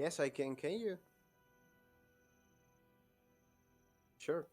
Yes, I can. Can you? Sure.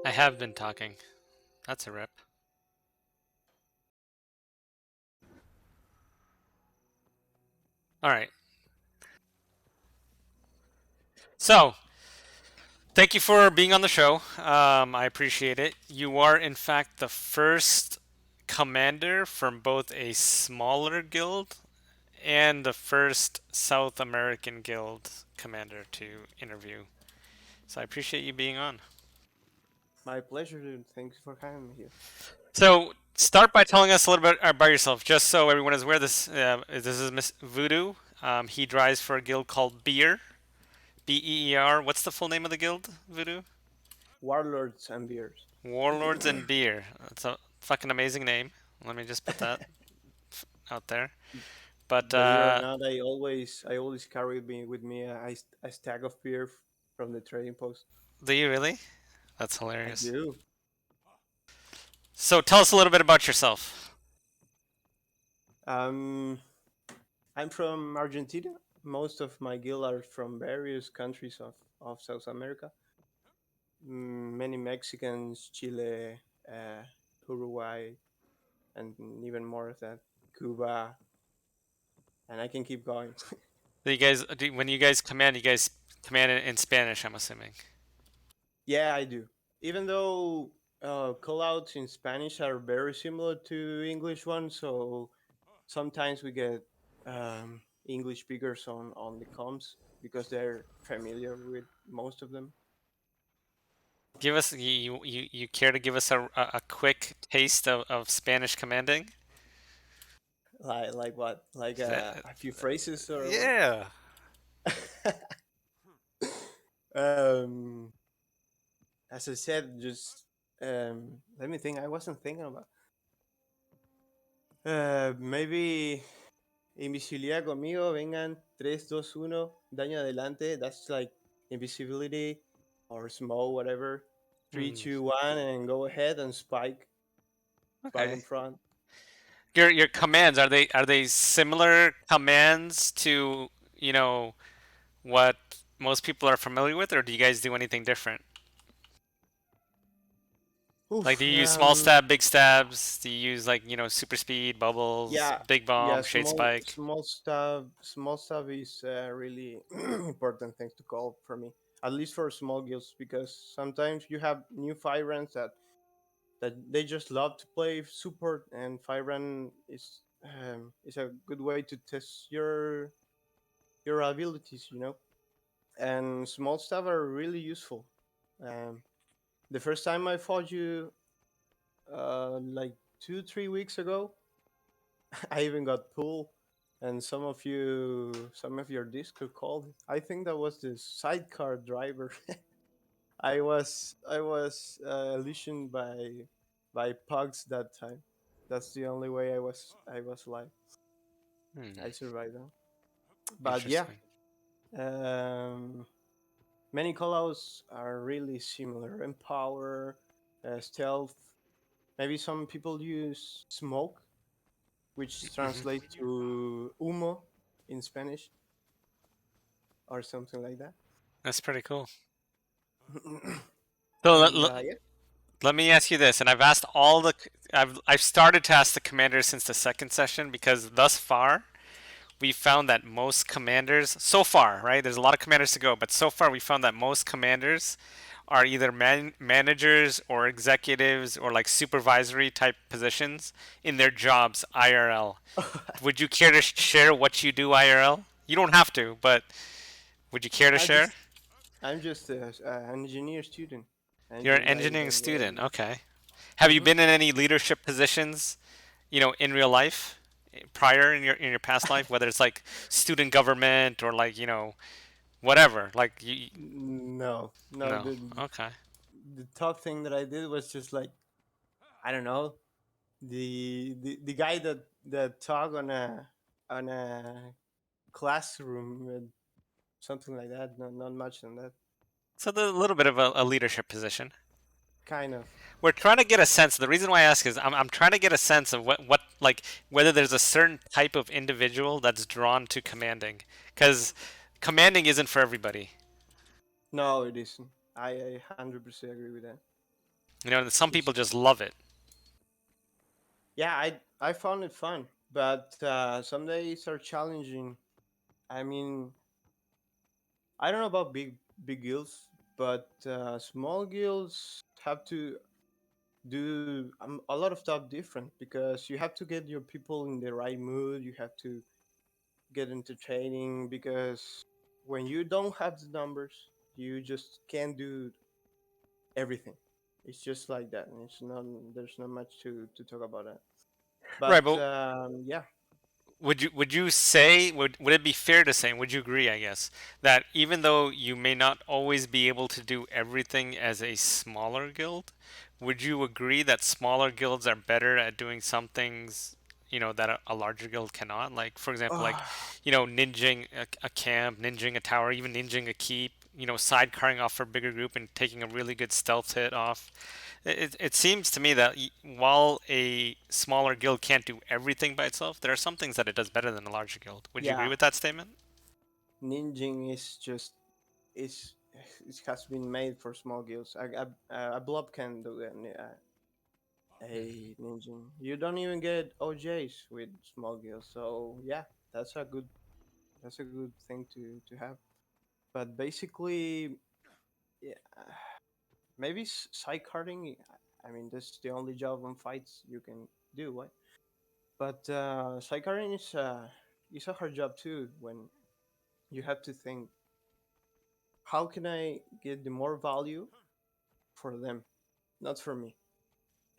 I have been talking. That's a rip. All right. So, thank you for being on the show. I appreciate it. You are, in fact, the first commander from both a smaller guild and the first South American guild commander to interview. So, I appreciate you being on. My pleasure, dude. Thanks for having me here. So, start by telling us a little bit about yourself, just so everyone is aware. This is Miss VooDoo. He drives for a guild called Beer, BEER. What's the full name of the guild, VooDoo? Warlords and beers. Warlords and Beer. That's a fucking amazing name. Let me just put that out there. But Believe it or not, I always carry with me a stack of beer from the trading post. do you really? That's I hilarious. do. So tell us a little bit about yourself. Um, I'm from Argentina. Most of my guild are from various countries of South America. Many Mexicans, Chile, uh, Uruguay, and even more of that, Cuba, and I can keep going. When you guys command, you guys command in Spanish, I'm assuming. Yeah, I do. Even though callouts in Spanish are very similar to English ones, so sometimes we get English speakers on the comms because they're familiar with most of them. Give us you care to give us a quick taste of Spanish commanding? Like what? Like That- a few phrases or what? yeah. um, as I said, just let me think. I wasn't thinking about. Maybe invisibilidad conmigo. Vengan. 3, 2, 1. Daño adelante. That's like invisibility or smoke, whatever. Three, Hmm. two, one, and go ahead and spike. Spike Okay. in front. Your commands, are they similar commands to, you know, what most people are familiar with, or do you guys do anything different? Like, do Oof. you use small stab, big stabs? Do you use, like, super speed, bubbles, Yeah. big Yeah. bomb, shade Small. spike? Small stuff. Small stuff is really important thing to call for me. At least for small guilds, because sometimes you have new fire ranks that they just love to play support, and fire run is a good way to test your abilities, and small stuff are really useful. um, the first time I fought you like 2 3 weeks ago, I even got pulled, and some of your disco called. I think that was the sidecar driver. I was illusioned by pugs that time. That's the only way I was alive. Hmm, I survived them. But yeah, interesting. um, many callouts are really similar. Empower, stealth. Maybe some people use smoke, which translates Hmm. to humo in Spanish or something like that. That's pretty cool. So And yeah, let me ask you this, and I've asked all the, I've started to ask the commanders since the second session because thus far we found that most commanders, so far, right? There's a lot of commanders to go, but so far we found that most commanders are either managers or executives or like supervisory type positions in their jobs IRL. Would you care to share what you do IRL? You don't have to, but would you care to I share? just I'm just an engineer student. You're an I engineering don't student. really. Okay. Have you Hmm. been in any leadership positions, in real life? prior in your past life, whether it's like student government or like whatever. Like you, No, no. no. The Okay. the top thing that I did was just like, I don't know, the guy that talk on a classroom and something like that. No, not much on that. So there's a little bit of a leadership position. Kind of. We're trying to get a sense. The reason why I ask is I'm trying to get a sense of what like whether there's a certain type of individual that's drawn to commanding, because commanding isn't for everybody. No, it isn't. I 100% agree with that. Some It's people just love it. Yeah, I found it fun, but some days are challenging. I mean, I don't know about big guilds, but small guilds have to do a lot of stuff different because you have to get your people in the right mood. You have to get entertaining because when you don't have the numbers, you just can't do everything. It's just like that, and it's not. There's not much to talk about that. Right, But but yeah, would you say would it be fair to say, would you agree, I guess, that even though you may not always be able to do everything as a smaller guild, would you agree that smaller guilds are better at doing some things, that a larger guild cannot? Like, for example, like, ninjing a camp, ninjing a tower, even ninjing a keep, sidecarring off for a bigger group and taking a really good stealth hit off. It seems to me that while a smaller guild can't do everything by itself, there are some things that it does better than a larger guild. Would you agree yeah, with that statement? ninjing is just is it has been made for small guilds. A blob can do a ninjing. You don't even get OJs with small guilds, so yeah, that's a good that's a good thing to have. But basically, yeah, maybe side carding. I mean, that's the only job on fights you can do, right? But side carding is a hard job too when you have to think how can I get the more value for them, not for me,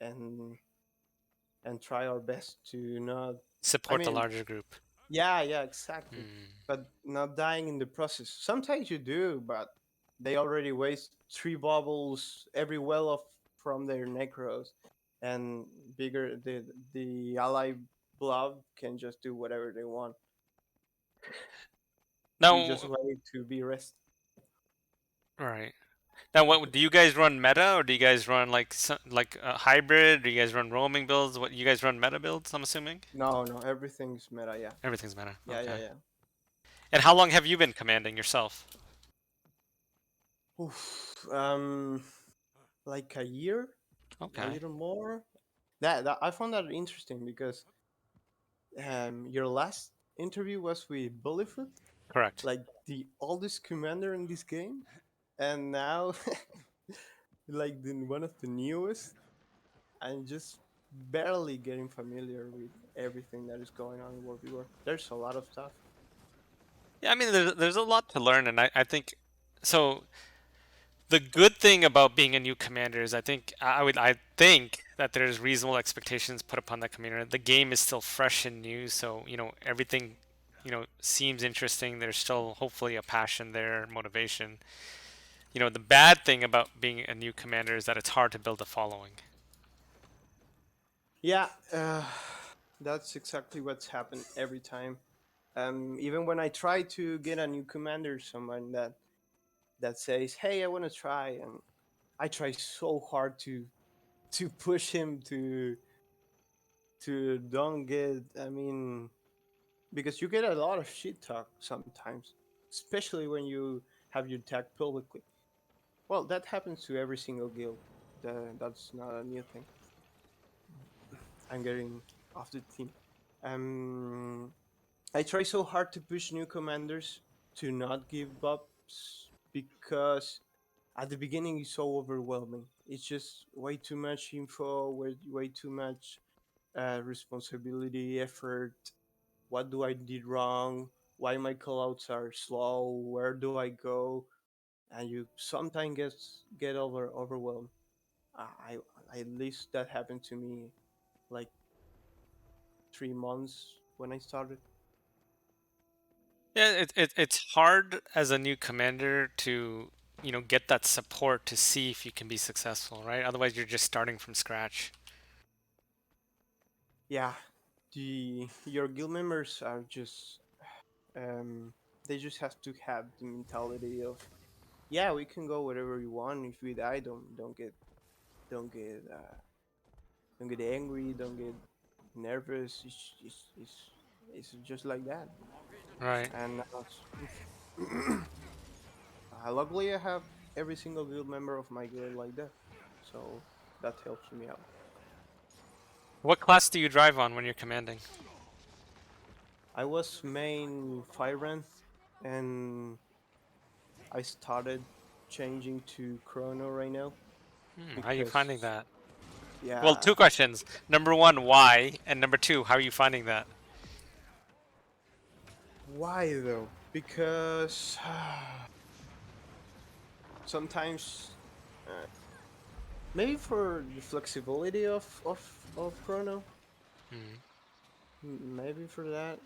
and try our best to not. I Support the mean, larger group. yeah, exactly, Hmm. but not dying in the process. Sometimes you do, but they already waste three bubbles every well of from their necros, and bigger the ally blob can just do whatever they want. You just Now, wait to be rest. all right. Now, what do you guys run meta, or do you guys run like a hybrid? Do you guys run roaming builds? What you guys run meta builds? I'm assuming No, no, everything's meta. Yeah, everything's meta. yeah, Okay. yeah. And how long have you been commanding yourself? Oof, like a Okay, little more. That I found that interesting because your last interview was with Bullyfoot, correct. like the oldest commander in this game, and now like one of the newest. I'm just barely getting familiar with everything that is going on in World War. There's a lot of stuff. Yeah, I mean, there's a lot to learn, and I think so. The good thing about being a new commander is I think that there's reasonable expectations put upon that commander. The game is still fresh and new, so everything seems interesting. There's still hopefully a passion there, motivation. The bad thing about being a new commander is that it's hard to build a following. Yeah, that's exactly what's happened every time. Even when I try to get a new commander, someone that says, "Hey, I want to try," and I try so hard to push him to don't get. I mean, because you get a lot of shit talk sometimes, especially when you have your tag publicly. Well, that happens to every single guild. That's not a new thing. I'm getting off the team. Um, I try so hard to push new commanders to not give up because at the beginning it's so overwhelming. It's just way too much info, way too much responsibility, effort. What do I did wrong? Why my callouts are slow? Where do I go? And you sometimes get overwhelmed. I at least that happened to me like 3 months when I started. Yeah, it's hard as a new commander to, get that support to see if you can be successful, right? Otherwise, you're just starting from scratch. Yeah, the your guild members are just um, they just have to have the mentality of, yeah, we can go wherever you want. If we die, don't get don't get angry, don't get nervous. It's just like that. Right. And luckily, I have every single guild member of my guild like that, so that helps me out. What class do you drive on when you're commanding? I was main Fire, and I started changing to Chrono right now How are you finding because that? Well, yeah. two questions. Number one, why? And number two, how are you finding that? Why though? Because sometimes maybe for the flexibility of Chrono, Hmm. maybe for that.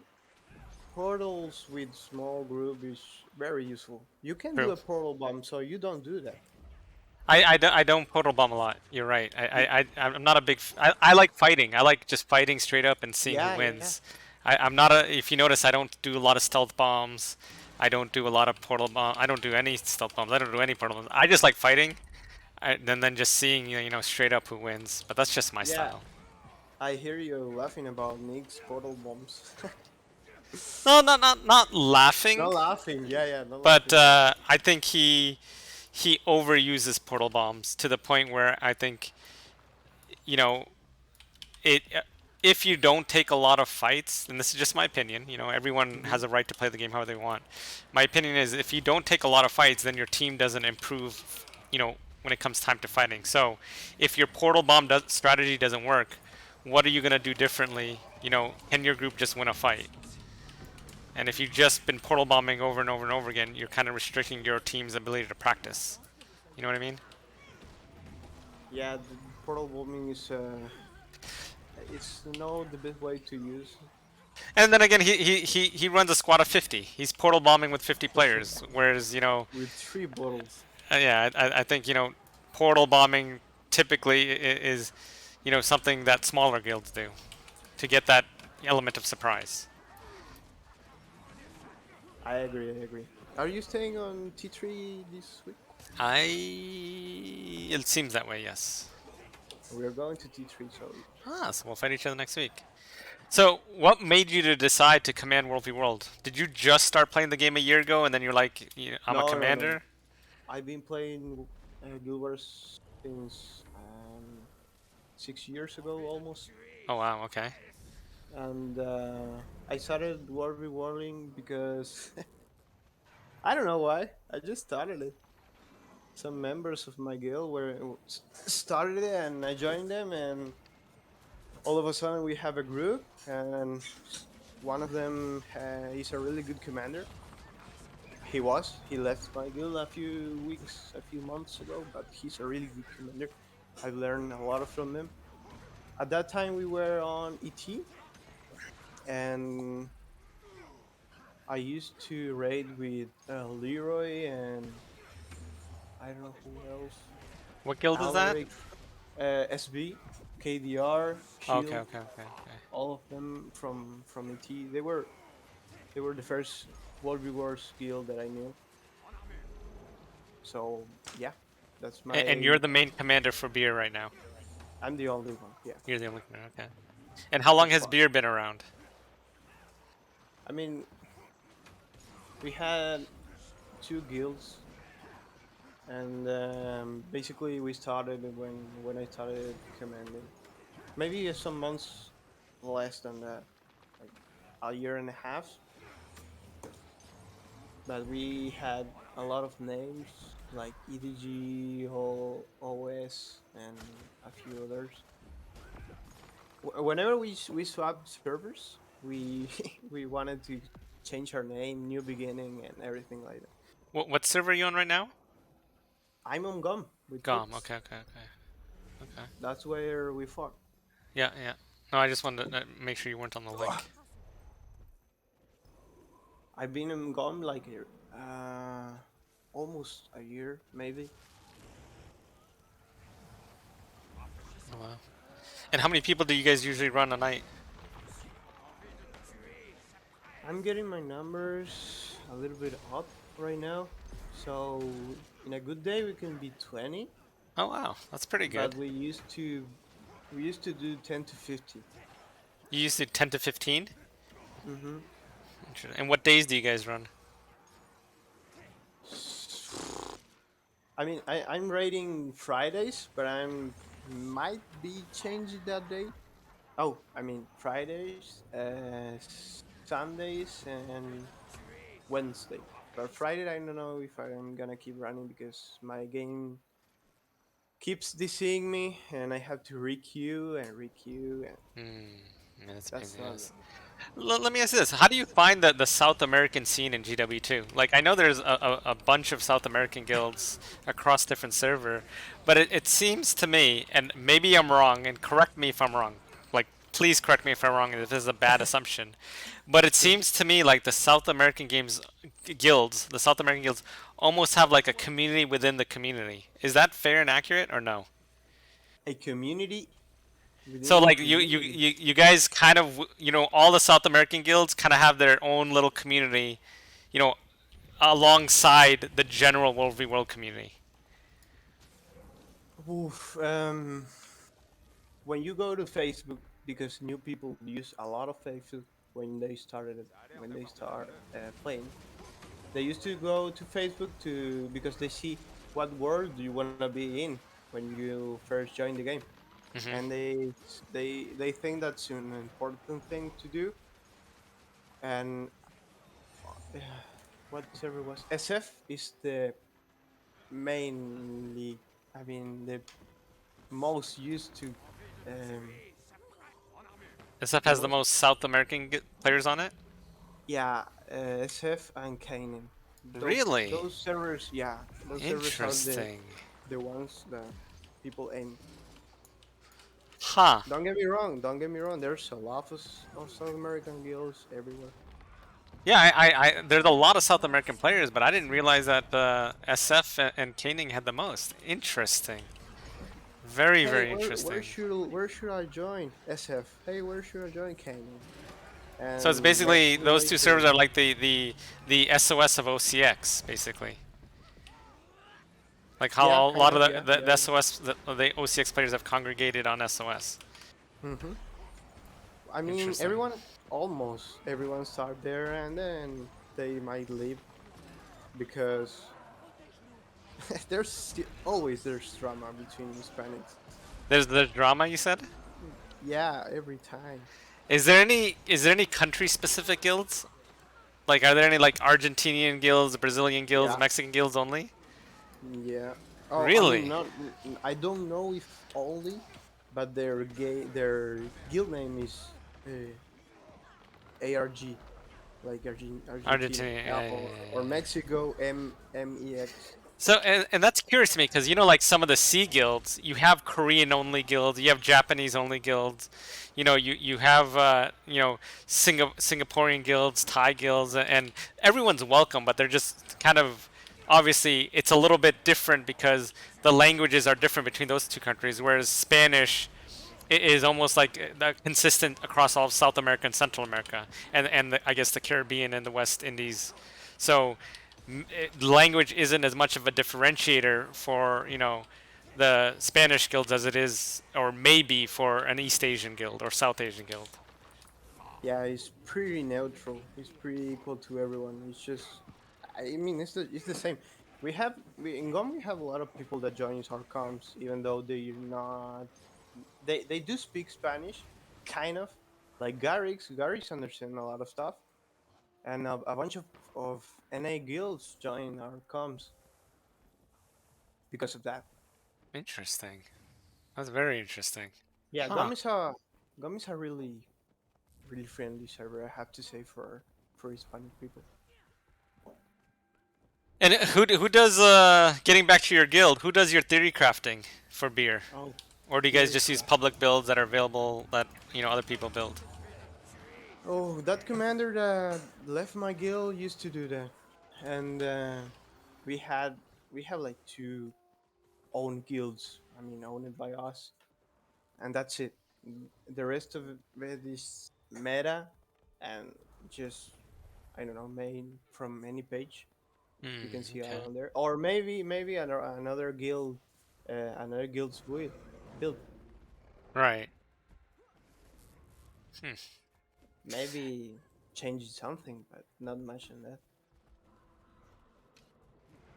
Portals with small group is very useful. You can do True. a portal bomb, so you don't do that. I don't portal bomb a lot. You're right. I'm not a big. I like fighting. I like just fighting straight up and seeing who Yeah, yeah, wins. I'm not a. If you notice, I don't do a lot of stealth bombs. I don't do a lot of portal bomb. I don't do any stealth bombs. I don't do any portal bombs. I just like fighting, and then just seeing straight up who wins. But that's just my yeah. style. I hear you laughing about Nick's portal bombs. No, not laughing, Not laughing. Yeah, yeah, not but laughing. I think he overuses portal bombs to the point where I think you know it if you don't take a lot of fights, and this is just my opinion, everyone Hmm. has a right to play the game how they want. My opinion is if you don't take a lot of fights, then your team doesn't improve, when it comes time to fighting. So, if your portal bomb strategy doesn't work, what are you gonna do differently? Can your group just win a fight? And if you've just been portal bombing over and over and over again, you're kind of restricting your team's ability to practice. You know what I mean? Yeah, the portal bombing is it's the best way to use. And then again, he runs a squad of 50. He's portal bombing with 50 players. Whereas, With three bottles. yeah, I think, portal bombing typically is, something that smaller guilds do to get that element of surprise. I agree. I agree. Are you staying on T3 this week? It seems that way, yes. We are going to T3, so So we'll fight each other next week. So, what made you to decide to command World v World? Did you just start playing the game a year ago, and then you're like, I'm a no, no, no. commander? I've been playing Guild Wars since 6 years ago almost, Oh wow, okay. and I started War v Warling because I don't know why. I just started it. Some members of my guild started it, and I joined them, and all of a sudden we have a group, and one of them is a really good commander. He left my guild a few months ago, but he's a really good commander. I've learned a lot from him. At that time, we were on ET, and I used to raid with Leroy and I don't know who else, What guild is that? Alaric, SB, KDR, Okay, Shield, okay, okay, okay. all of them from ET. They were the first World War skill that I knew. So yeah, that's And my. you're the main commander for beer right now. I'm the only one. Yeah, You're the only commander, okay. And how so long has far. beer been around? I mean, we had two guilds, and basically we started when I started commanding. Maybe some months less than that, like a year and a half. But we had a lot of names like EDG, OS, and a few others. Whenever we swapped servers, we we wanted to change our name, new beginning, and everything like that. What server are you on right now? I'm on Gum with GOM. Fix. Okay, okay, okay, okay. That's where we fought. Yeah, yeah. No, I just wanted to make sure you weren't on the link. I've been in GOM like almost a year, maybe. Oh, wow. And how many people do you guys usually run a night? I'm getting my numbers a little bit up right now. So in a good day we can be 20, Oh wow, that's pretty but good. we used to do 10 to 50. You used to 10 to 15? Mm-hmm. And what days do you guys run? I mean, I'm rating Fridays, but I'm might be changing that day. Oh, I mean Fridays, Sundays, and Wednesday. But Friday, I don't know if I'm gonna keep running because my game keeps DCing me, and I have to requeue and requeue, and Hmm, yeah, that's a pain that's in the not. ass. Let me ask you this: how do you find the South American scene in GW2? Like, I know there's a bunch of South American guilds across different server, but it seems to me, and maybe I'm wrong, and correct me if I'm wrong. Like, please correct me if I'm wrong, and if this is a bad assumption. But it Sure. seems to me like the South American guilds, the South American guilds, almost have like a community within the community. Is that fair and accurate, or no? A community So within the like you community. you you guys kind of all the South American guilds kind of have their own little community, you know, alongside the general World v World community. Oof, when you go to Facebook, because new people use a lot of Facebook when they start playing, they used to go to Facebook to because they see what world do you want to be in when you first join the game, Hmm. and they think that's an important thing to do. And uh, what server was SF is the mainly, I mean, the most used to, um, SF the has the most, most South American players on it. yeah, SF and Kanan. Really Those servers, yeah, those servers are interesting. the ones that people aim. Huh. Don't get me wrong. Don't get me wrong. There's a lot of South American guilds everywhere. Yeah, there's a lot of South American players, but I didn't realize that SF and Caning had the most. Interesting. Very, Hey, very interesting. where should I join? SF. Hey, where should I join? Kanan. So it's And basically next those two servers later, are like the SOS of OCX, basically. Like how yeah, a kind lot of of, yeah, the yeah. SOS the OCX players have congregated on SOS. Hmm. I mean, Interesting. almost everyone start there, and then they might leave because there's drama between Hispanics. There's the drama you said. Yeah, every time. Is there any country specific guilds? Like are there any like Argentinian guilds, Brazilian guilds, Yeah, Mexican guilds only? yeah. Oh, I mean, Really? not. I don't know if only, but their guild name is ARG, like Argentina, Argentina. Yeah, yeah, yeah, or yeah. Mexico MEX. So and that's curious to me because like some of the C guilds, you have Korean only guilds, you have Japanese only guilds, you have Singaporean guilds, Thai guilds, and everyone's welcome, but they're just kind of obviously it's a little bit different because the languages are different between those two countries. Whereas Spanish is almost like consistent across all of South America and Central America, and I guess the Caribbean and the West Indies. So language isn't as much of a differentiator for the Spanish guilds as it is, or maybe for an East Asian guild or South Asian guild. Yeah, it's pretty neutral. It's pretty equal to everyone. It's just, I mean, it's the same. In GOM we have a lot of people that join our comms, even though they're not. They do speak Spanish, kind of. Like Garrix understand a lot of stuff, and a bunch of NA guilds join our comms because of that. Interesting. That's very interesting. Yeah, Huh. GOM is a really friendly server, I have to say, for Hispanic people. And who does getting back to your guild? Who does your theory crafting for beer? Oh, Or do you guys theory just use craft. public builds that are available that other people build? Oh, that commander that left my guild used to do that, and we had we have like two own guilds. I mean, owned by us, and that's it. The rest of it is meta, and just I don't know, main from any page you can see Okay. around there, or maybe another guild's build. Right. Hmm. Maybe change something, but not much on that.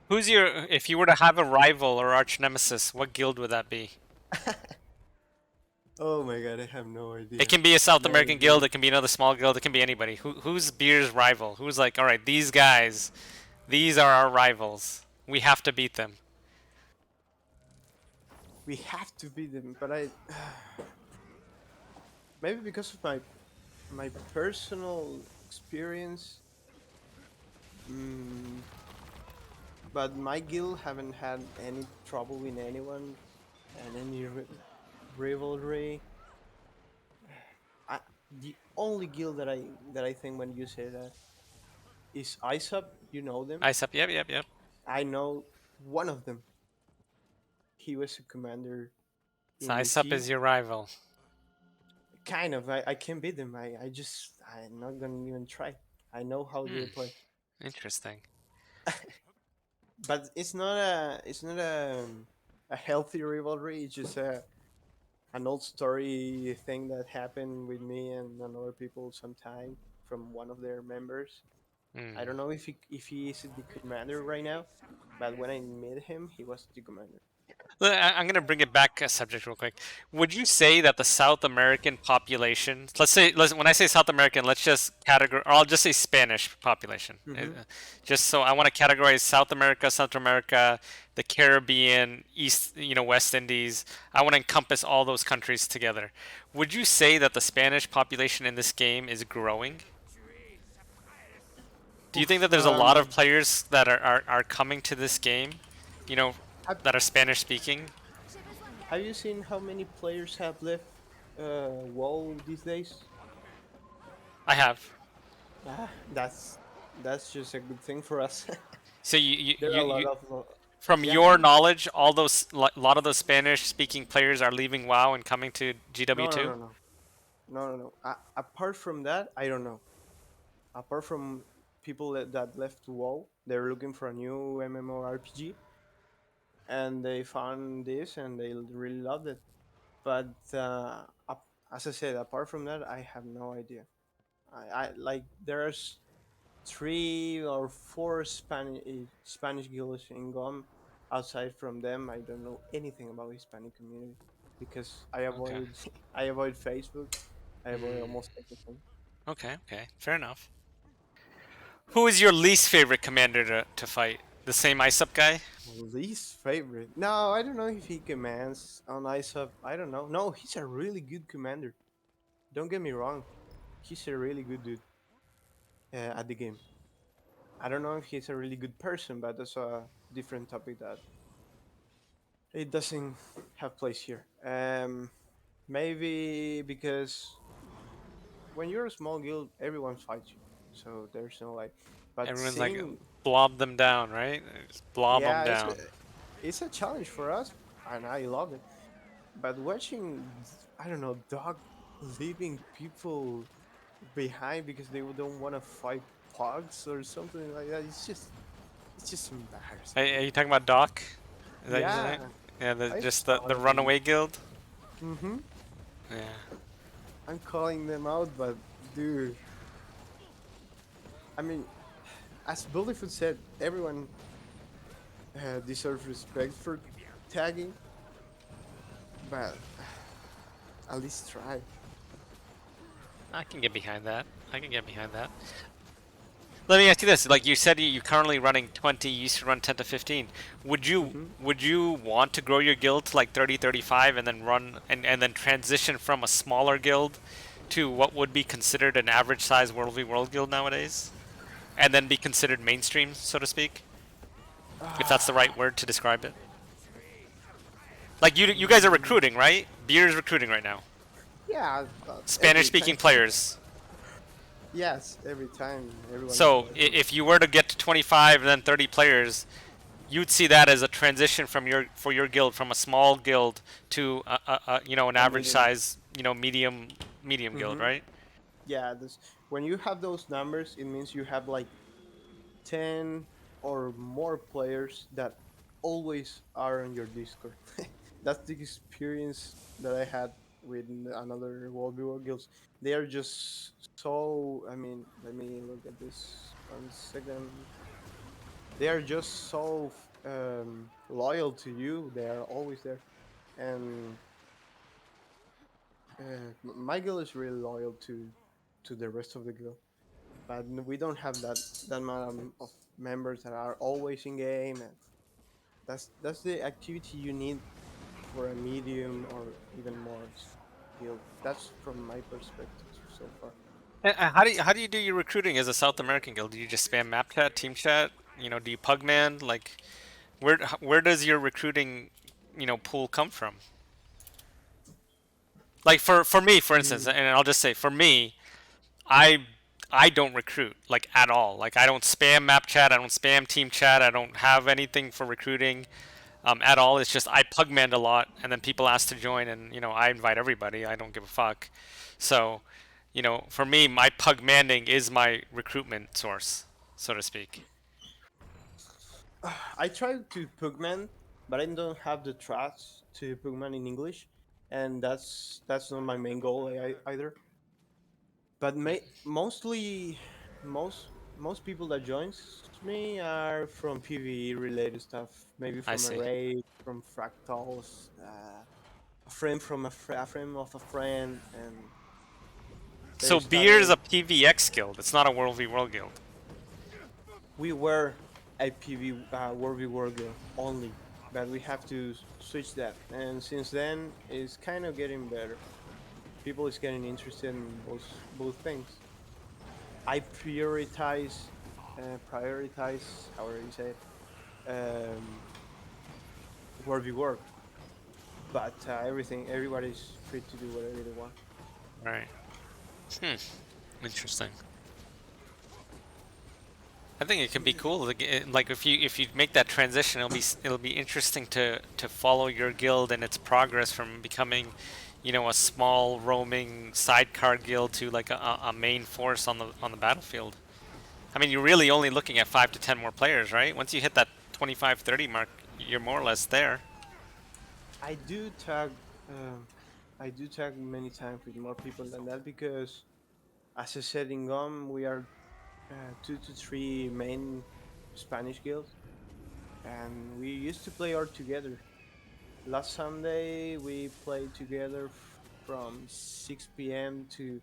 Who's your if you were to have a rival or arch nemesis, what guild would that be? Oh my god, I have no It idea. can be a South No American guild, idea. it can be another small guild, it can be anybody. Who's Beer's rival? Who's like, all right, these guys, these are our rivals. We have to beat them. We have to beat them, but I maybe because of my personal experience. Mm, but my guild haven't had any trouble with anyone and any rivalry. I, the only guild that I think when you say that is ISUP. You know them. Ice up, yep, yep, yep. I know one of them. He was a commander So in Ice up DC. is your rival. Kind of. I can't beat them. I'm not gonna even try. I know how Hmm, they play, interesting. but it's not a healthy rivalry. It's just an old story thing that happened with me and another people sometime from one of their members. I Hmm. don't know if he is the commander right now, but when I met him, he was the commander. I'm going to bring it back a subject real quick. Would you say that the South American population, when I say South American, let's just categorize, or I'll just say Spanish population. Mm-hmm. Just so I want to categorize South America, Central America, the Caribbean, East, West Indies. I want to encompass all those countries together. Would you say that the Spanish population in this game is growing? Do you think that Oof. there's a lot of players that are coming to this game, you know, Have, that are Spanish speaking? have you seen how many players have left WoW these days? I have. That's just a good thing for us. So There are a lot of from yeah. your knowledge, all those lot of those Spanish-speaking players are leaving WoW and coming to No, no, GW2. no, no, no, no, no. Apart from that, I don't know. Apart from people that left WoW, they're looking for a new MMORPG, and they found this and they really loved it. But as I said, apart from that, I have no idea. I like there's three or four Spanish guilds in GOM. Outside from them, I don't know anything about Hispanic community because I Okay. avoid I avoid Facebook. I avoid Hmm. almost everything. Okay. Okay. Fair enough. Who is your least favorite commander to fight? The same ice up guy? Least favorite? No, I don't know if he commands on ISUP. I don't know. No, he's a really good commander. Don't get me wrong. He's a really good dude at the game. I don't know if he's a really good person, but that's a different topic that it doesn't have place here. Maybe because when you're a small guild, everyone fights you, so there's no like. But Everyone's like seeing, blob them down, right? Just blob them yeah, down. it's a challenge for us, and I love it. But watching, I don't know, dog leaving people behind because they don't want to fight pugs or something like that. It's just embarrassing. Are you talking about Doc? Is that his name? Yeah, Yeah, I just saw the him. runaway guild. Mm-hmm. Yeah. I'm calling them out, but dude, I mean, as Bullyfoot said, everyone deserves respect for tagging, but at least try. I can get behind that. I can get behind that. Let me ask you this: like you said, you're currently running 20. You used to run 10 to 15. Would you Mm-hmm. would you want to grow your guild to like 30, 35, and then run and then transition from a smaller guild to what would be considered an average size World v World guild nowadays, and then be considered mainstream, so to speak, if that's the right word to describe it? Like you guys are Mm, recruiting, right? Beer is recruiting right now. yeah, Spanish every time. speaking players. Yes, every time everyone is So working. if you were to get to 25 and then 30 players, you'd see that as a transition from your for your guild from a small guild to an A average medium. size medium guild, Mm-hmm. right? Yeah, this when you have those numbers, it means you have like 10 or more players that always are on your Discord. That's the experience that I had with another World War guilds. They are just so. I mean, let me look at this 1 second. They are just so loyal to you. They are always there, and my guild is really loyal to the rest of the guild. But we don't have that amount of members that are always in game, and that's the activity you need for a medium or even more guild. That's from my perspective so far. And how do you do your recruiting as a South American guild? Do you just spam map chat, team chat? Do you pugman? Like, where does your recruiting, pool come from? Like for me, for instance, Mm, and I'll just say for me, I I don't recruit like at all. Like I don't spam map chat, I don't spam team chat, I don't have anything for recruiting at all. It's just I pugmand a lot, and then people ask to join, and I invite everybody. I don't give a fuck. So, for me, my pugmanding is my recruitment source, so to speak. I tried to Pugman, but I don't have the trust to Pugman in English, and that's not my main goal either. But mostly, most people that joins me are from PvE related stuff. Maybe I from see. Array, from Fractals, a friend from a friend of a friend, and they So beer is started. a PVX guild. It's not a World v World guild. We were a World v World girl only, but we have to switch that. And since then, it's kind of getting better. People is getting interested in both things. I prioritize however you say it, World v World, but everybody's free to do whatever they want. Right. Hmm. Interesting. I think it could be cool. Like if you make that transition, it'll be interesting to follow your guild and its progress from becoming, a small roaming sidecar guild to like a main force on the battlefield. I mean, you're really only looking at 5 to 10 more players, right? Once you hit that 25, 30 mark, you're more or less there. I do tag, um, I do tag many times with more people than that because, as I said in GOM, we are 2 to 3 main Spanish guilds, and we used to play all together. Last Sunday we played together from 6 p.m. to,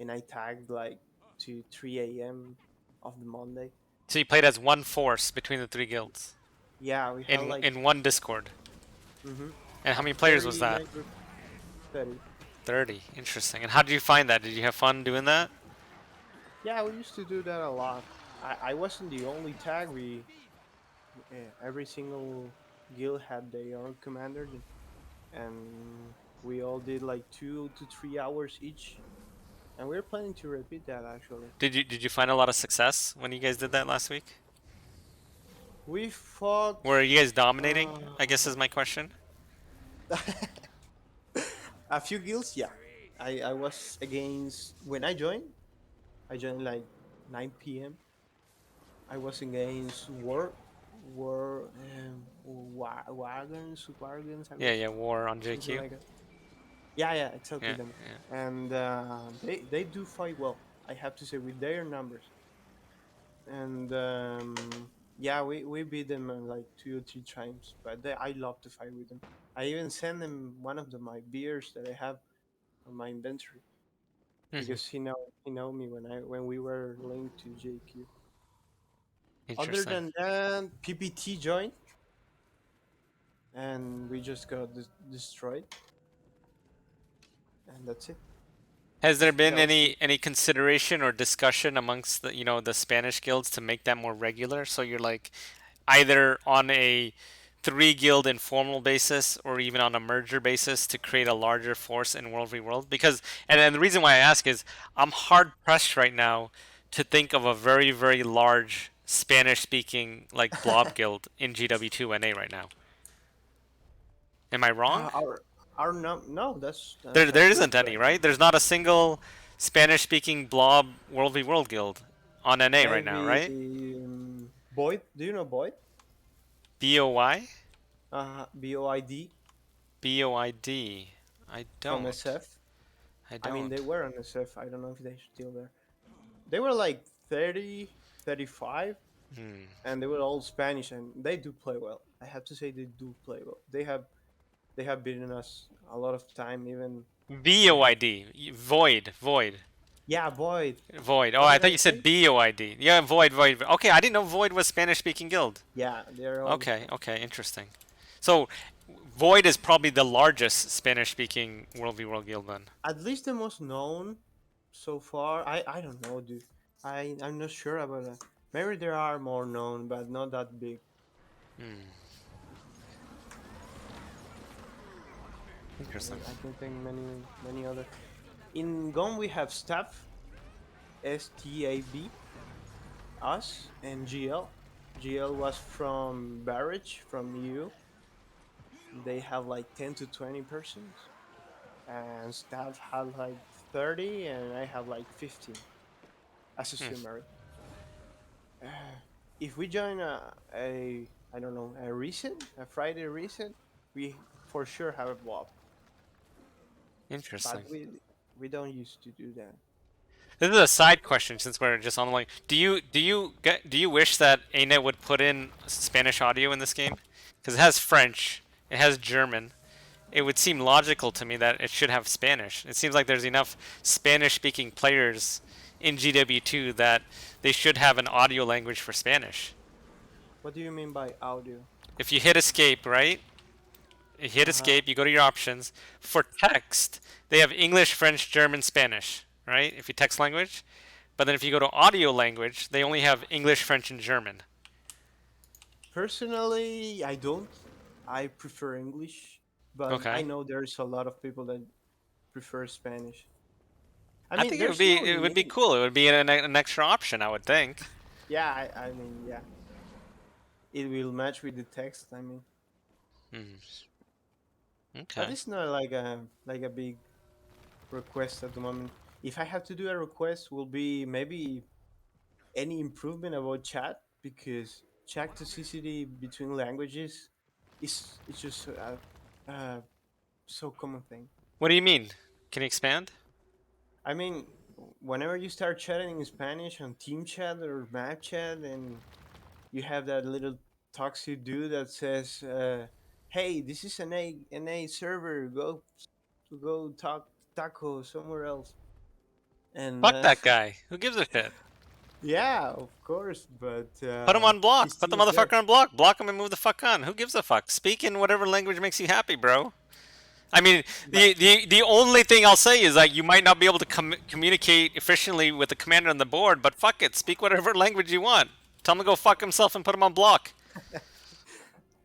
and I tagged like to 3 a.m. of the Monday. So you played as one force between the three guilds Yeah, we had in like in one Discord. mm-hmm, And how many players was 30 that? members, 30. 30. Interesting. And how did you find that? Did you have fun doing that? Yeah, we used to do that a lot. I wasn't the only tag. Every single guild had their own commander, and we all did like 2 to 3 hours each. And we're planning to repeat that actually. Did you find a lot of success when you guys did that last week? We fought Were you guys dominating? uh, I guess is my question. a few guilds. Yeah, I was against when I joined. I joined like 9 p.m. I was against wagons, algo Yeah, así, yeah, war on something JQ. like that. Yeah, yeah, exactly Yeah, them. yeah. And they do fight well. I have to say with their numbers. And yeah, we beat them like 2 or 3 times. But I love to fight with them. I even send them one of my beers that I have on my inventory Hmm. because he know me when we were linked to JQ. Other Interesting. than that, PPT joined and we just got destroyed, and that's it. Has there been That was it. any consideration or discussion amongst the Spanish guilds to make that more regular? So you're like either on a three guild informal basis or even on a merger basis to create a larger force in World v World? Because and the reason why I ask is I'm hard pressed right now to think of a very large Spanish speaking like blob guild in GW2 NA right now. Am I wrong? Our no, that's There actually isn't any, correct. right? There's not a single Spanish speaking blob World v World guild on NA right now, Maybe right? Boyd. Do you know Boyd? BOY? BOID BOID. I from don't. SF. I I mean, they don't. were on SF. I don't know if they're still there. They were like 30, 35, Hmm. and they were all Spanish, and they do play well. I have to say they do play well. They have beaten us a lot of time. Even they have, VOID. Void. Void. yeah, Boyd. Void. Oh, What I did thought I you said say? BOID. Yeah, Void, Void. Okay, I didn't know Void was Spanish speaking guild. Yeah, they're all Okay, okay, interesting. So, Void is probably the largest Spanish speaking World v World guild then. at least the most known so far. I don't know, dude. I'm not sure about that. Maybe there are more known, but not that big. Hmm, interesting. I can think many other. In Gon we have Staff, STAB, us, and GL. GL was from Barrage, from EU. They have like 10 to 20 persons, and Staff had like 30, and I have like 15 as a Hmm, summary. If we join a I don't know, a recent, a Friday recent, we for sure have a blob, interesting. but we don't used to do that. This is a side question since we're just on the line. Do you wish that ANET would put in Spanish audio in this game? Because it has French, it has German. It would seem logical to me that it should have Spanish. It seems like there's enough Spanish-speaking players in GW2 that they should have an audio language for Spanish. What do you mean by audio? If you hit escape, right? You hit Uh huh. escape, you go to your options. For text, they have English, French, German, Spanish, right? If you text language. But then if you go to audio language, they only have English, French, and German. Personally, I don't. I prefer English, but I Okay. know there's a lot of people that prefer Spanish. I I mean, think it would there's be no it would be need. cool. It would be an extra option, I would think. Yeah, I mean, yeah, it will match with the text. I mean, Hmm. but Okay. it's not like a big request at the moment. If I have to do a request, will be maybe any improvement about chat, because chat to CCD between languages is it's just a so common thing. What do you mean? Can you expand? I mean, whenever you start chatting in Spanish on team chat or map chat, and you have that little toxic dude that says, "Hey, this is an A server. Go talk taco somewhere else." And Fuck that guy. Who gives a shit? yeah, of course, but Put him on he block. Put the still is there. motherfucker on block. Block him and move the fuck on. Who gives a fuck? Speak in whatever language makes you happy, bro. I mean, But the only thing I'll say is like you might not be able to communicate efficiently with the commander on the board, but fuck it, speak whatever language you want. Tell him to go fuck himself and put him on block.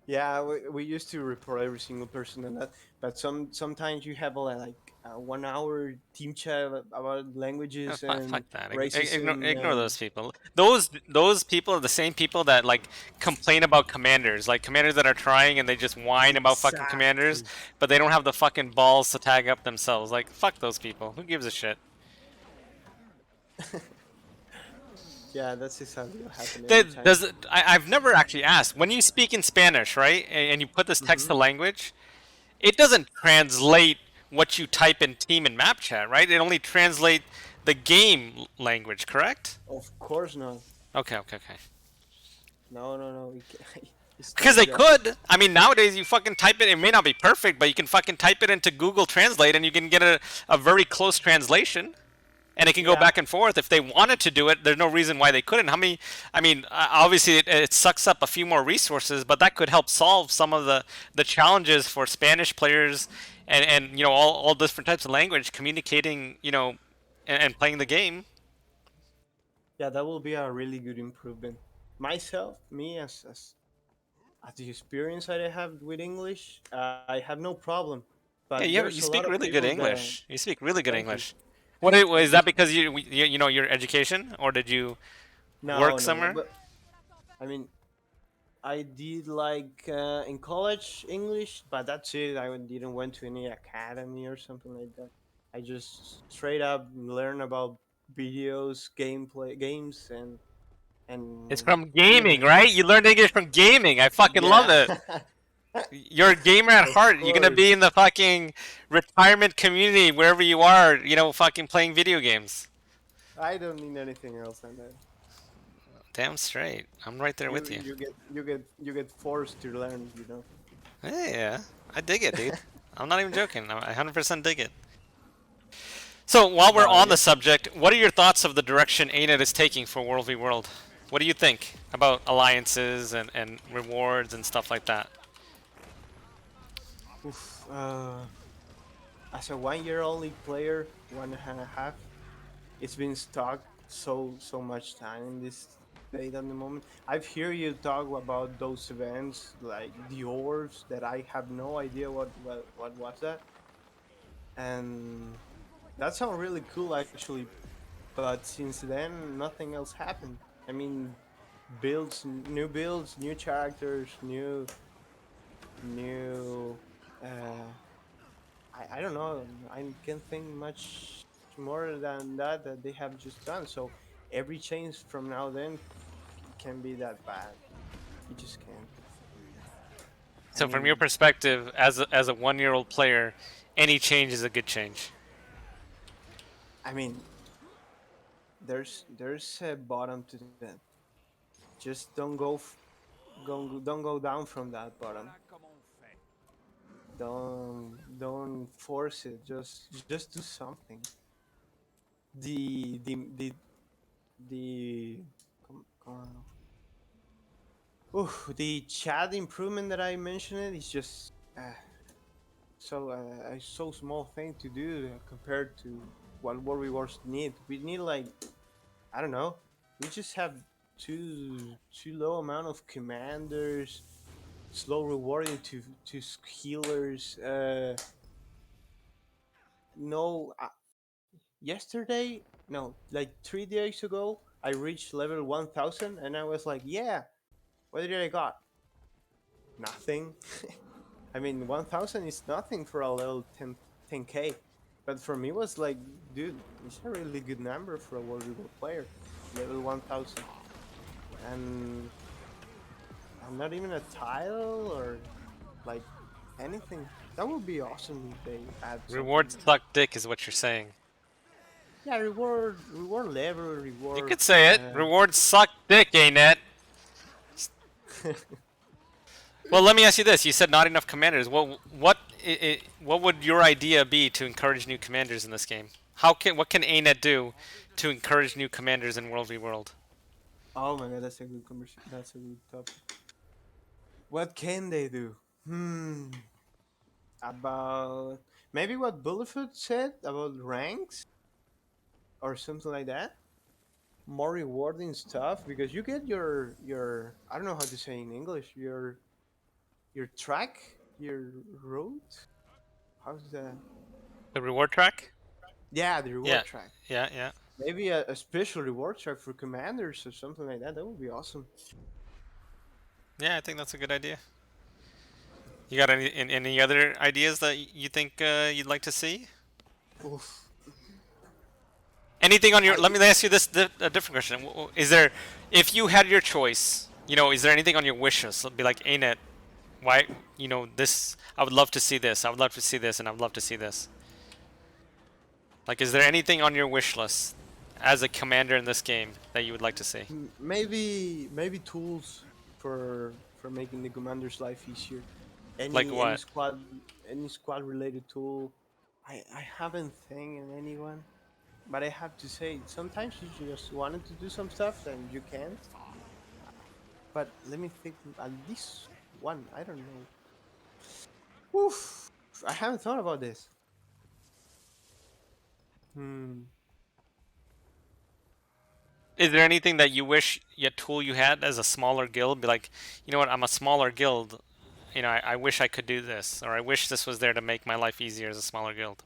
yeah, we used to report every single person and that. But sometimes you have like a 1 hour team chat about languages Fuck and that. racism Ignore and those people. Those people are the same people that like complain about commanders, like commanders that are trying and they just whine about fucking commanders, exactly. but they don't have the fucking balls to tag up themselves. Like fuck those people. Who gives a shit? Yeah, that's exactly what happened every That time. does I've never actually asked. When you speak in Spanish, right, and you put this text Hmm. to language, it doesn't translate what you type in team and map chat, right? It only translate the game language, correct? Of course not. Okay, okay, okay. No, no, no. It's not Because like they that. could. I mean, nowadays you fucking type it. It may not be perfect, but you can fucking type it into Google Translate, and you can get a very close translation, and it can go Yeah, back and forth. If they wanted to do it, there's no reason why they couldn't. How many? I mean, obviously it sucks up a few more resources, but that could help solve some of the challenges for Spanish players and all different types of language communicating, and playing the game. yeah, that will be a really good improvement. Myself, me as the experience that I have with English, I have no problem. But Yeah, there's a you lot of speak really good people that English. You speak really good thank you, English. What is thank you. that because you know your education or did you No, work no, no. somewhere? But I mean, I did like in college English, but that's it. I didn't went to any academy or something like that. I just straight up learn about videos, gameplay, games, It's and from gaming, yeah, right? You learned English from gaming. I fucking love yeah, it. You're a gamer at of heart. You're gonna be course. in the fucking retirement community wherever you are. You know, fucking playing video games. I don't need anything else than that. Damn straight. I'm right there with you. You get forced to learn. You know. Yeah, yeah. I dig it, dude. I'm not even joking. I 100% dig it. So while we're But on yeah, the subject, what are your thoughts of the direction ANET is taking for World v World? What do you think about alliances and rewards and stuff like that? oof, as a 1 year only player, 1.5, it's been stuck so much time in this state at the moment. I've heard you talk about those events like the orbs that I have no idea what was that, and that sounds really cool actually. But since then, nothing else happened. I mean, builds, new characters, new. Uh, I don't know. I can't think much more than that they have just done. So every change from now then can be that bad. You just can't. I So from your mean, perspective, as a 1 year old player, any change is a good change. I mean, there's a bottom to that. Just don't go down from that bottom. Don't force it. Just do something. The come on. The chat improvement that I mentioned is just a so small thing to do compared to what we wars need. We need like I don't know. We just have too low amount of commanders, slow rewarding to healers. No, yesterday, no, like 3 days ago, I reached level 1,000, and I was like, yeah, what did I got? Nothing. I mean, 1,000 is nothing for a level 10k. But for me, it was like, dude, it's a really good number for a World War player. Level 1,000. And, and not even a title or like anything. That would be awesome if they add something Rewards like that. suck dick is what you're saying. Yeah, reward level, You reward. could say it. Rewards suck dick, ANET. Well, let me ask you this: you said not enough commanders. What would your idea be to encourage new commanders in this game? What can ANET do to encourage new commanders in World v World? Oh my god, that's a good conversation. That's a good topic. What can they do? About maybe what Bulletfoot said about ranks or something like that. More rewarding stuff because you get your I don't know how to say in English your track, your route. How's that? The reward track? Yeah, the Yeah, reward track. yeah, yeah, Maybe a special reward track for commanders or something like that. That would be awesome. yeah. I think that's a good idea. You got any other ideas that you think you'd like to see? Oof. Anything on your? I Let me ask you this a different question. Is there, if you had your choice, is there anything on your wish list? Be like, ANET, why, this? I would love to see this. I would love to see this, and I would love to see this. Like, is there anything on your wish list as a commander in this game that you would like to see? maybe tools for making the commander's life easier. Like Any what? squad related tool. I haven't think in anyone, but I have to say sometimes you just wanted to do some stuff and you can't. But let me think. At least one. I don't know. Oof. I haven't thought about this. Hmm. Is there anything that you wish your tool you had as a smaller guild? Be like, you know what? I'm a smaller guild. You know, I wish I could do this, or I wish this was there to make my life easier as a smaller guild.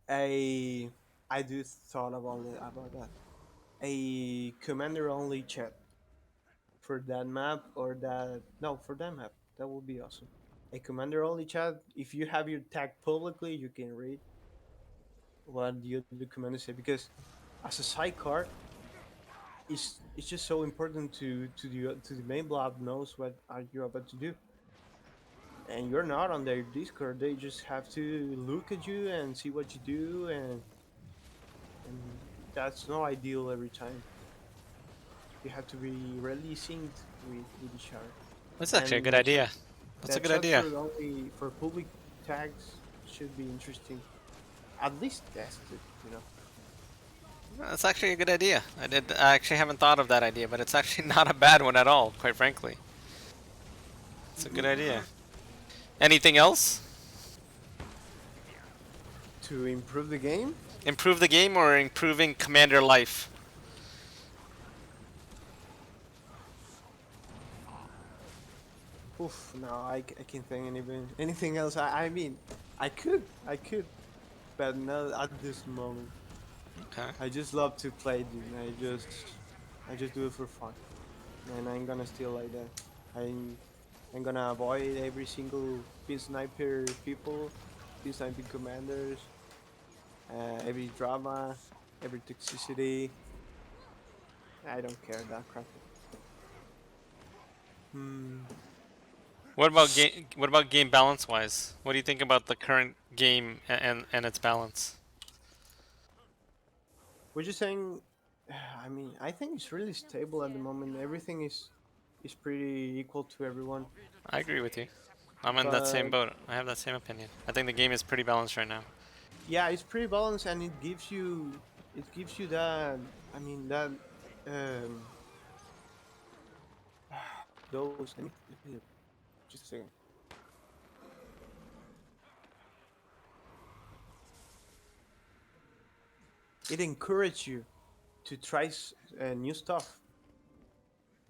I I do thought about that. A commander only chat for that map or that no for that map. That would be awesome. A commander only chat. If you have your tag publicly, you can read what the other commander say because as a sidecar, it's just so important to the main blob knows what are you about to do, and you're not on their Discord. They just have to look at you and see what you do, and that's not ideal every time. You have to be really synced with each other, That's actually a good and the chat idea. That's a that good chat idea. for only for public tags should be interesting. At least test it, you know. That's actually a good idea. I actually haven't thought of that idea, but it's actually not a bad one at all, quite frankly. It's a good idea. Anything else? To improve the game. Improve the game or improving commander life? Oof, no, I can't think anything else. I mean, I could, but not at this moment. Okay. I just love to play, dude. I just do it for fun, and I'm gonna still like that. I'm gonna avoid every single pin sniper people, pin sniping commanders, every drama, every toxicity. I don't care that crap. Hmm. What about game balance wise? What do you think about the current game and its balance? We're just saying. I mean, I think it's really stable at the moment. Everything is pretty equal to everyone. I agree with you. I'm in that same But boat. I have that same opinion. I think the game is pretty balanced right now. yeah, it's pretty balanced, and it gives you that. I mean that um those. Let me just a second. It encourages you to try new stuff,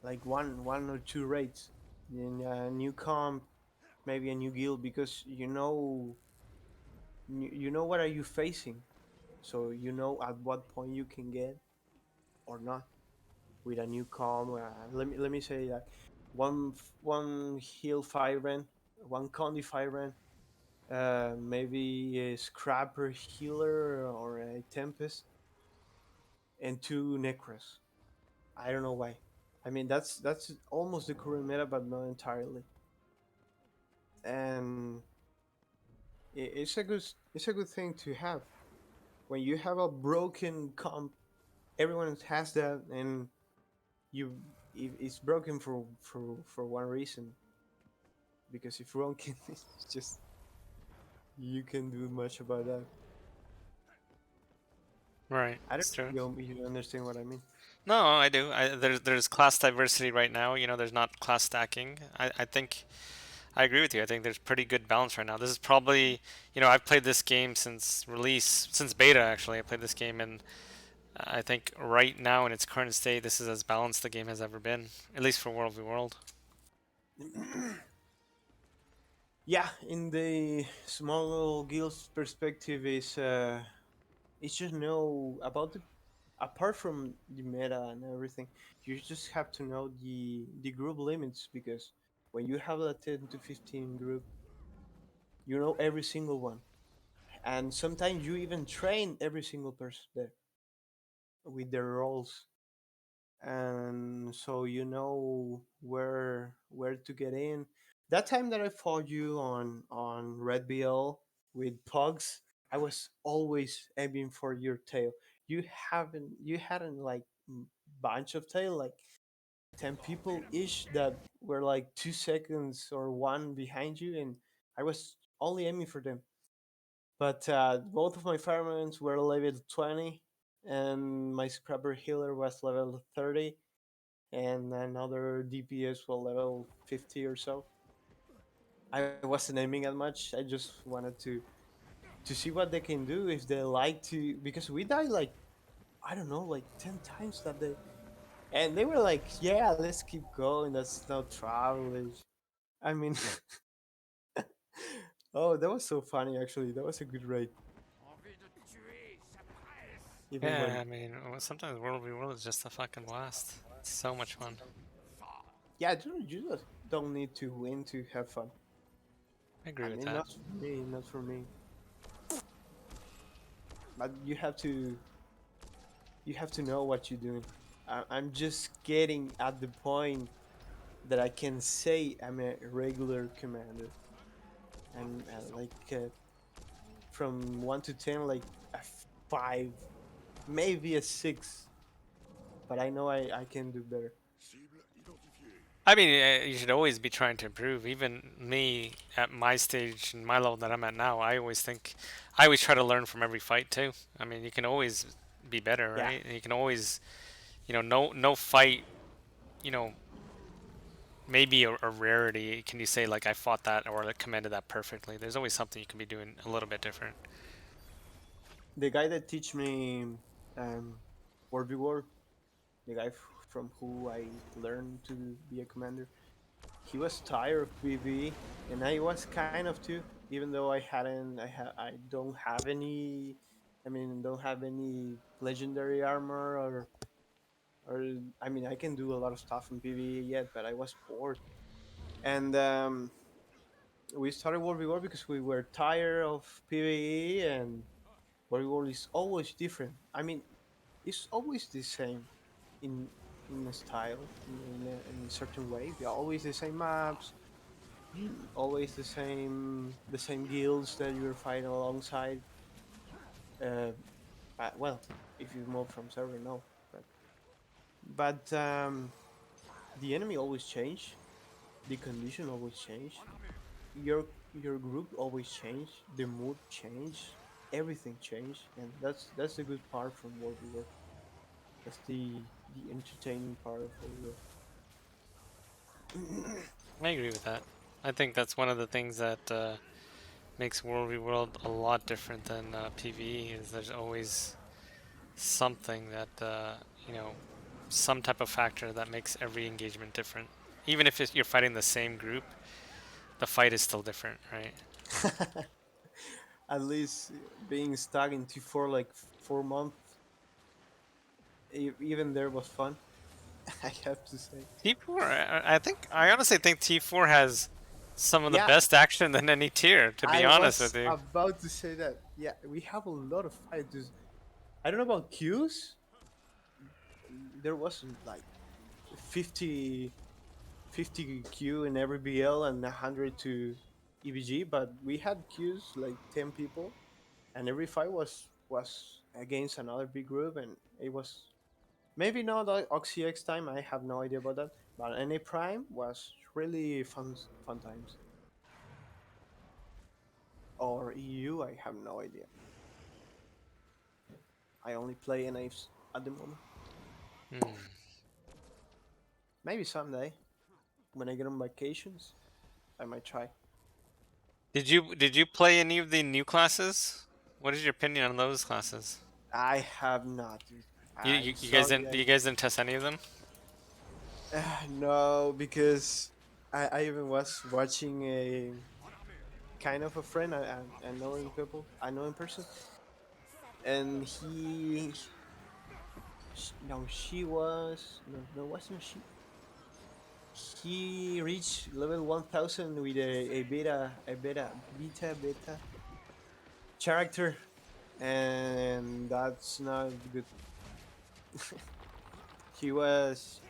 like one or two raids, in a new comp, maybe a new guild, because you know what are you facing, so you know at what point you can get or not with a new comp. Let me say that one heal 5 ren, one condi 5 ren, maybe a scrapper healer or a tempest, and two necros. I don't know why. I mean that's almost the current meta, but not entirely. And it's a good thing to have. When you have a broken comp, everyone has that, and you it's broken for one reason, because if broken, it's just you can do much about that. Right. I don't It's true. know if you understand what I mean. No, I do. There's class diversity right now. You know, there's not class stacking. I think I agree with you. I think there's pretty good balance right now. This is probably, you know, I've played this game since release, since beta actually. I played this game, and I think right now in its current state, this is as balanced the game has ever been, at least for World v World. Yeah, in the small guilds perspective, it's just know about the apart from the meta and everything, you just have to know the group limits, because when you have a 10 to 15 group, you know every single one, and sometimes you even train every single person there with their roles, and so you know where to get in. That time that I fought you on Red BL with Pugs, I was always aiming for your tail. You hadn't like bunch of tail, like 10 people ish that were like 2 seconds or one behind you, and I was only aiming for them. But both of my firemen were level 20, and my scrapper healer was level 30, and another DPS was level 50 or so. I wasn't aiming at much. I just wanted to see what they can do if they like to, because we died like I don't know, like 10 times that day, and they were like, "Yeah, let's keep going. That's no trouble." I mean, oh, that was so funny. Actually, that was a good raid. Even Yeah, I when, mean, sometimes World v World is just a fucking blast. It's so much fun. yeah, you just don't need to win to have fun. I agree I with mean, that. not for me, not for me. But you have to know what you're doing. I'm just getting at the point that I can say I'm a regular commander. I'm like from 1 to 10, like a 5, maybe a 6. But I know I can do better. I mean, you should always be trying to improve. Even me at my stage and my level that I'm at now, I always try to learn from every fight too. I mean, you can always be better, Yeah, right? And you can always, no fight, you know, maybe a rarity. Can you say like I fought that or I commanded that perfectly? There's always something you can be doing a little bit different. the guy that teach me um, Word v Word, the guy from who I learned to be a commander, he was tired of PvE, and I was kind of too. Even though I don't have any. I mean, don't have any legendary armor or I mean, I can do a lot of stuff in PvE yet, but I was bored, and we started World v War because we were tired of PvE, and World v War is always different. I mean, it's always the same in in a style, in a certain way. They're always the same maps, always the same guilds that you're fighting alongside. Uh, well, if you move from server, no, but the enemy always change, the condition always change, your group always change, the mood change, everything change, and that's the good part from World War. That's the entertaining part of World War. I agree with that. I think that's one of the things that makes World v World a lot different than PvE. Is there's always something that you know, some type of factor that makes every engagement different. Even if you're fighting the same group, the fight is still different, right? At least being stuck in T4 like 4 months, even there was fun. I have to say. T4, I honestly think T4 has some of the Yeah, best action than any tier. To be I honest with was you, about to say that. Yeah, we have a lot of fighters. I don't know about queues. There wasn't like 50, 50 Q in every BL and 100 to EBG, but we had queues like 10 people, and every fight was against another big group, and it was maybe not like OxyX time. I have no idea about that, but NA Prime was really fun times. Or EU, I have no idea. I only play NAs at the moment. hmm. Maybe someday when I get on vacations, I might try. Did you play any of the new classes? What is your opinion on those classes? I have not, dude. You, I'm you, you guys sorry. didn't you guys didn't test any of them? No, because I even was watching a kind of a friend. I know in people. I know in person, and no, she was no, wasn't she? He reached level 1000 with a beta character, and that's not good. He was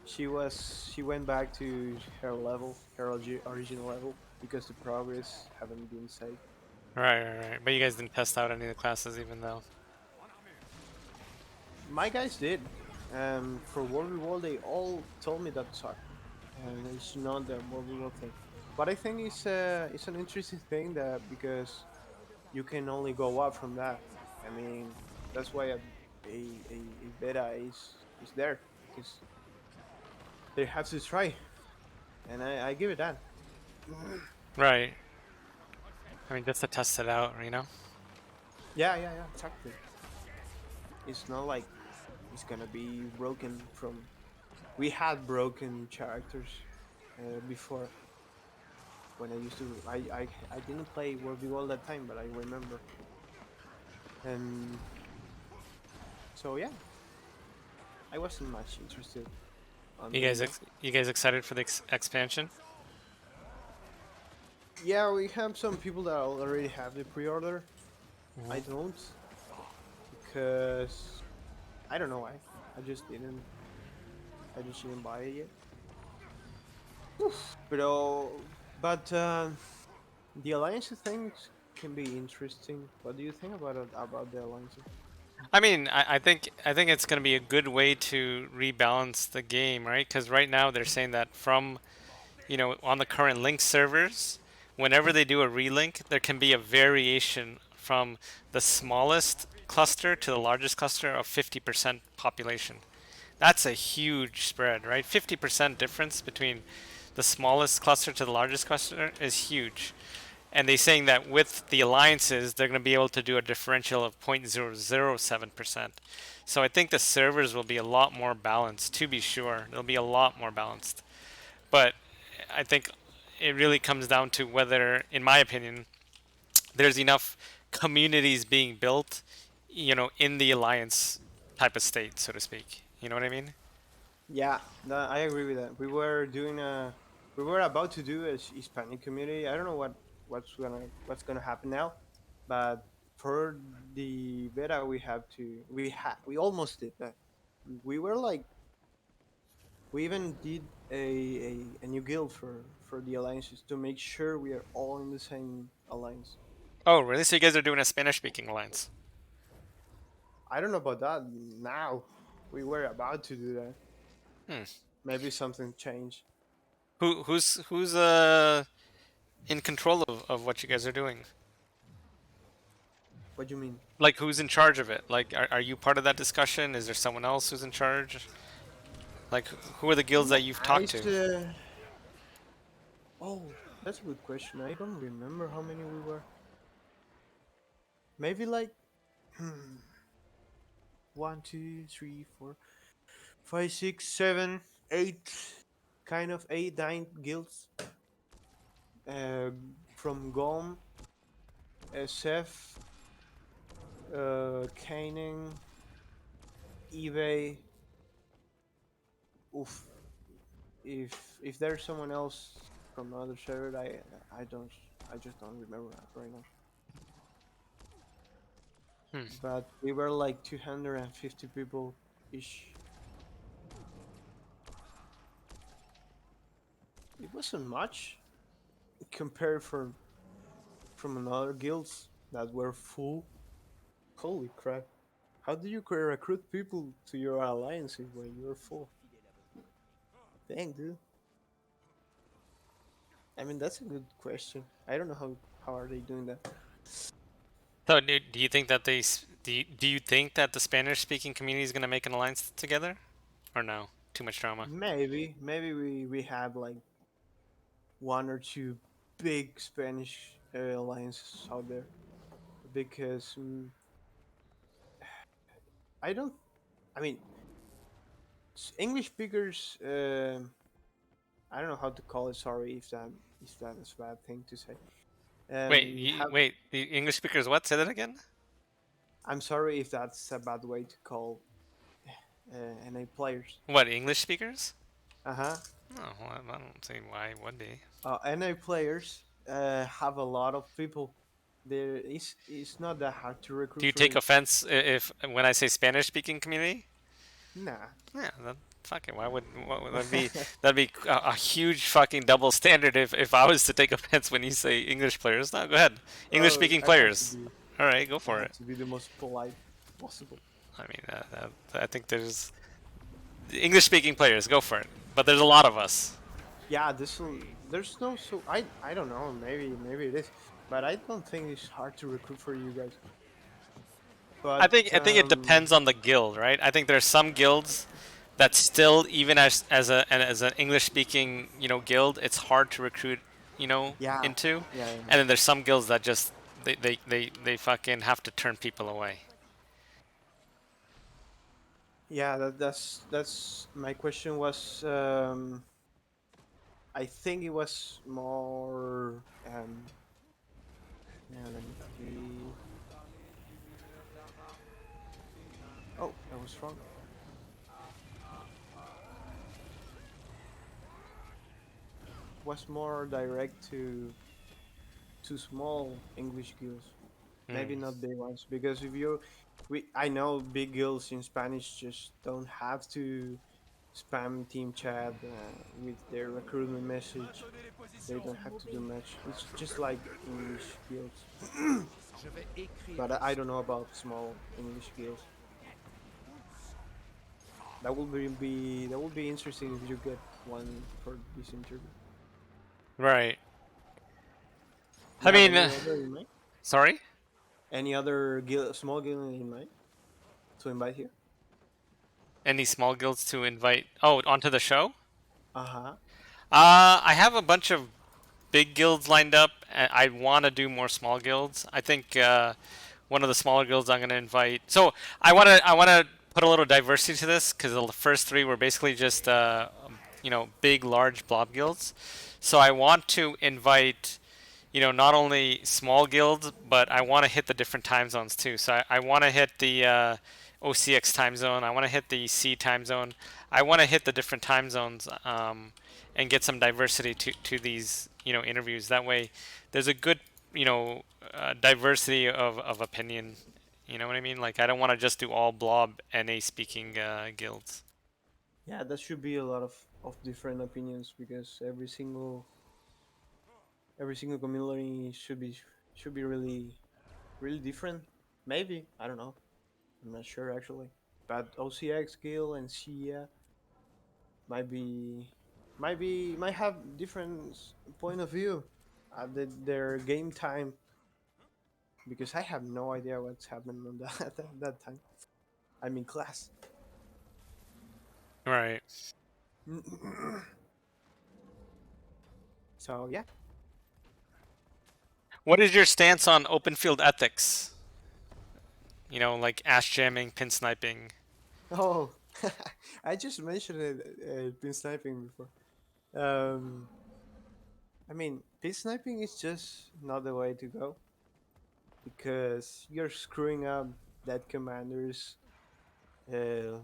she went back to her level, her original level, because the progress haven't been saved. Right. But you guys didn't test out any of the classes, even though. My guys did. For World v World, they all told me that sucked, and it's not the World v World thing. But I think it's an interesting thing that because you can only go up from that. I mean, that's why a beta is there because they have to try, and I give it that. Right. I mean, just to test it out. Yeah, exactly. It's not like is gonna be broken from. We had broken characters before when I used to. I didn't play WvW all that time, but I remember. And so yeah, I wasn't much interested on doing that. You guys excited for the expansion? Yeah, we have some people that already have the pre-order. I Mhm. don't because I don't know why. I just didn't. I just didn't buy it yet. But the alliance things can be interesting. What do you think about the alliances? I mean, I think it's going to be a good way to rebalance the game, right? Because right now they're saying that from on the current link servers, whenever they do a relink, there can be a variation from the smallest cluster to the largest cluster of 50% population. That's a huge spread, right? 50% difference between the smallest cluster to the largest cluster is huge. And they're saying that with the alliances, they're going to be able to do a differential of 0.007%. So I think the servers will be a lot more balanced, to be sure. They'll be a lot more balanced. But I think it really comes down to whether, in my opinion, there's enough communities being built, in the alliance type of state, so to speak. You know what I mean? Yeah, I agree with that. We were about to do a Hispanic community. I don't know what's gonna happen now, but for the beta we almost did that. We were like we even did a new guild for the alliances to make sure we are all in the same alliance. Oh, really? So you guys are doing a Spanish-speaking alliance? I don't know about that now. We were about to do that. Hmm. Maybe something changed. Who's in control of what you guys are doing? What do you mean? Like, who's in charge of it? Like, are you part of that discussion? Is there someone else who's in charge? Like, who are the guilds that you've talked Nice. to? Oh, that's a good question. I don't remember how many we were. Maybe like hmm, one, two, three, four, five, six, seven, eight, kind of eight, nine guilds. Uh, from GOM, SF, Caning, eBay. Oof. If there's someone else from another server, I don't. I just don't remember that right now. Hmm. But we were like 250 people ish. It wasn't much compared from another guilds that were full. Holy crap! How do you recruit people to your alliances when you're full? Dang, dude. I mean, that's a good question. I don't know how are they doing that. So, do you think that do you think that the Spanish-speaking community is gonna make an alliance together, or no? Too much drama. Maybe we have like one or two big Spanish alliances out there because I don't. I mean, English speakers. I don't know how to call it. Sorry if that is a bad thing to say. Have Wait. The English speakers what? Say that again. I'm sorry if that's a bad way to call NA players. What, English speakers? Uh huh. Oh, well, I don't see why would be. NA players have a lot of people. There is it's not that hard to Do recruit you for take it. offense if when I say Spanish-speaking community? Nah. Yeah, then fuck it. Why would that'd be a huge fucking double standard if I was to take offense when you say English players? No, go ahead. Oh, English-speaking players. All right, go I for have it. to be the most polite possible. I mean, I think there's English-speaking players. Go for it. But there's a lot of us. Yeah, there's no so I don't know. Maybe it is, but I don't think it's hard to recruit for you guys. But I think it depends on the guild, right? I think there's some guilds that still, even as an English speaking guild, it's hard to recruit yeah, into, yeah. and then there's some guilds that just they fucking have to turn people away. Yeah, that's my question was. I think it was more. Yeah, let me see. Oh, I was wrong. Was more direct to small English guilds, maybe Hmm. not big ones. Because if you, I know big guilds in Spanish just don't have to spam team chat with their recruitment message. They don't have to do much. It's just like English guilds. But I don't know about small English guilds. That will be interesting if you get one for this interview. Right. You I have mean, any other in mind? sorry. Any other small guild in mind to invite here? Any small guilds to invite? Oh, onto the show? Uh huh. I have a bunch of big guilds lined up, and I want to do more small guilds. I think one of the smaller guilds I'm going to invite. So I want to put a little diversity to this because the first three were basically just big, large blob guilds. So I want to invite not only small guilds, but I want to hit the different time zones too. So I want to hit the OCX time zone. I want to hit the C time zone. I want to hit the different time zones and get some diversity to these interviews. That way, there's a good diversity of opinion. You know what I mean? Like I don't want to just do all blob NA speaking guilds. Yeah, that should be a lot of different opinions because every single community should be really different. Maybe I don't know. I'm not sure actually. But OCX guild and CIA might be might have different point of view at their game time because I have no idea what's happening on that at that time. I'm in class. Right. So yeah. What is your stance on open field ethics? Like ash jamming, pin sniping. Oh, I just mentioned it. Pin sniping before. Um, I mean, pin sniping is just not the way to go because you're screwing up that commander's uh,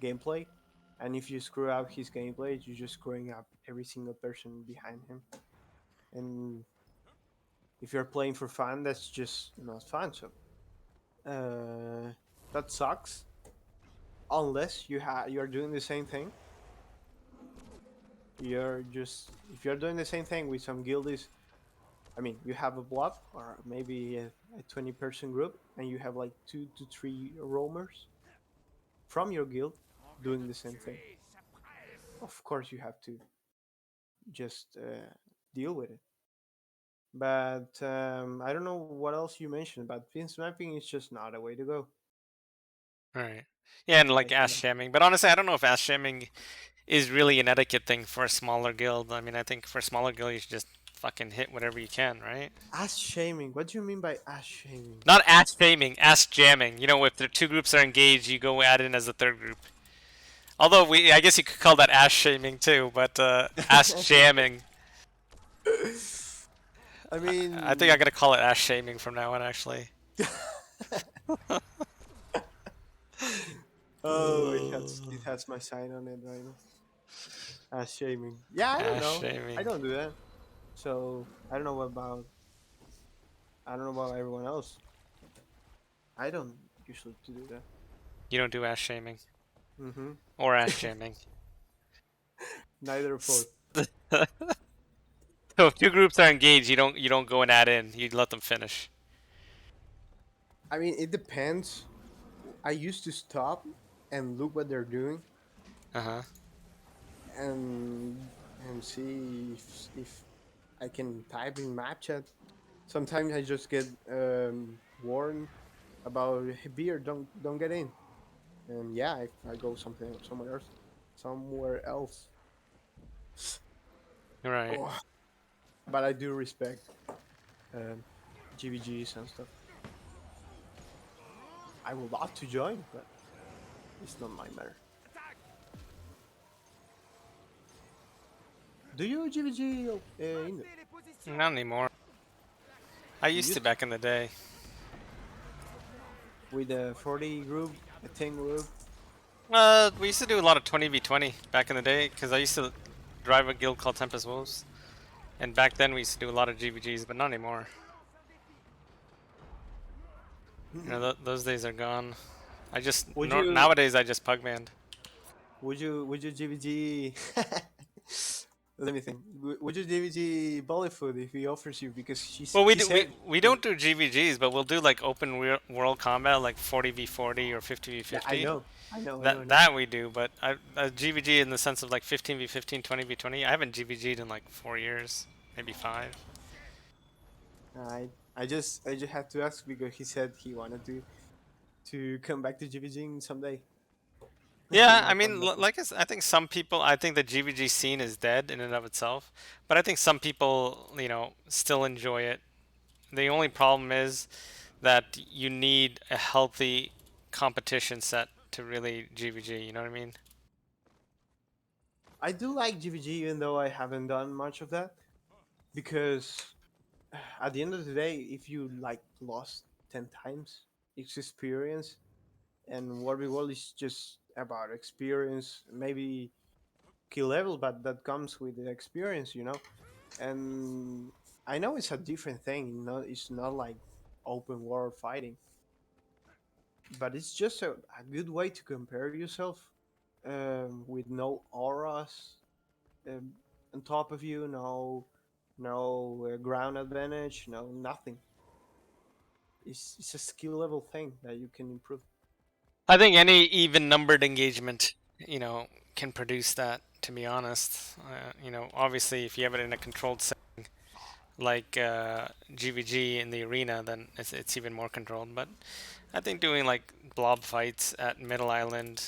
gameplay, and if you screw up his gameplay, you're just screwing up every single person behind him. And if you're playing for fun, that's just not fun. So uh, that sucks. Unless you're doing the same thing, you're just if you're doing the same thing with some guildies. I mean, you have a blob or maybe a 20-person group, and you have like 2 to 3 roamers from your guild doing the same thing. Of course, you have to just deal with it. But I don't know what else you mentioned, but pin sniping is just not a way to go. Right. Yeah, and I like ash think. jamming. But honestly, I don't know if ash jamming is really an etiquette thing for a smaller guild. I mean, I think for a smaller guild, you should just fucking hit whatever you can, right? Ass shaming. What do you mean by ass shaming? Not ash shaming, ash jamming. If the two groups are engaged, you go add in as a third group. Although I guess you could call that ash shaming too, but ash jamming. I I think I'm mean, gonna call it ash shaming from now on, actually. oh, it has my sign on it right now. Ass shaming. Yeah, I don't Ash know. I shaming. don't do that. So I don't know about everyone else. I don't usually to do that. You don't do ash shaming Mm-hmm. or ash jamming. Neither of both. So if two groups are engaged, you don't go and add in. You let them finish. I mean, it depends. I used to stop and look what they're doing Uh huh. and see if I can type in map chat. Sometimes I just get warned about "Hey, beer. Don't get in. And yeah, I go somewhere else. Right. Oh, but I do respect GVGs and stuff. I would love to join, but It's not my matter. Do you GVG in Not anymore. I you used to used to back in the day. with a 40 group, a 10 group? We used to do a lot of 20v20 back in the day because I used to drive a guild called Tempest Wolves, and back then we used to do a lot of GVGs, but not anymore. Those days are gone. I just Would you nowadays I just pugman. would you GVG? Let me think. Would you GVG Bollyfood if he offers you because Well, he said we don't do GVGs, but we'll do like open world combat, like 40v40 or yeah 50v50. I That know. that we do, but a GVG in the sense of like 15v15, 20v20. I haven't GVG'd in like 4 years, maybe 5. I just had to ask because he said he wanted to come back to GVG someday. Yeah, I No mean, fun nothing. like I think some people, I think the GVG scene is dead in and of itself, but I think some people, still enjoy it. The only problem is that you need a healthy competition set to really GVG. You know what I mean? I do like GVG even though I haven't done much of that because at the end of the day, if you like lost 10 times, it's experience, and War v World is just about experience, maybe kill level, but that comes with the experience, you know. And I know it's a different thing. No, it's not like open world fighting, but it's just a good way to compare yourself with no auras um, on top of you, no ground advantage, no nothing. It's a skill level thing that you can improve. I think any even numbered engagement, can produce that. To be honest, obviously, if you have it in a controlled setting like GVG in the arena, then it's even more controlled. But I think doing like blob fights at Middle Island,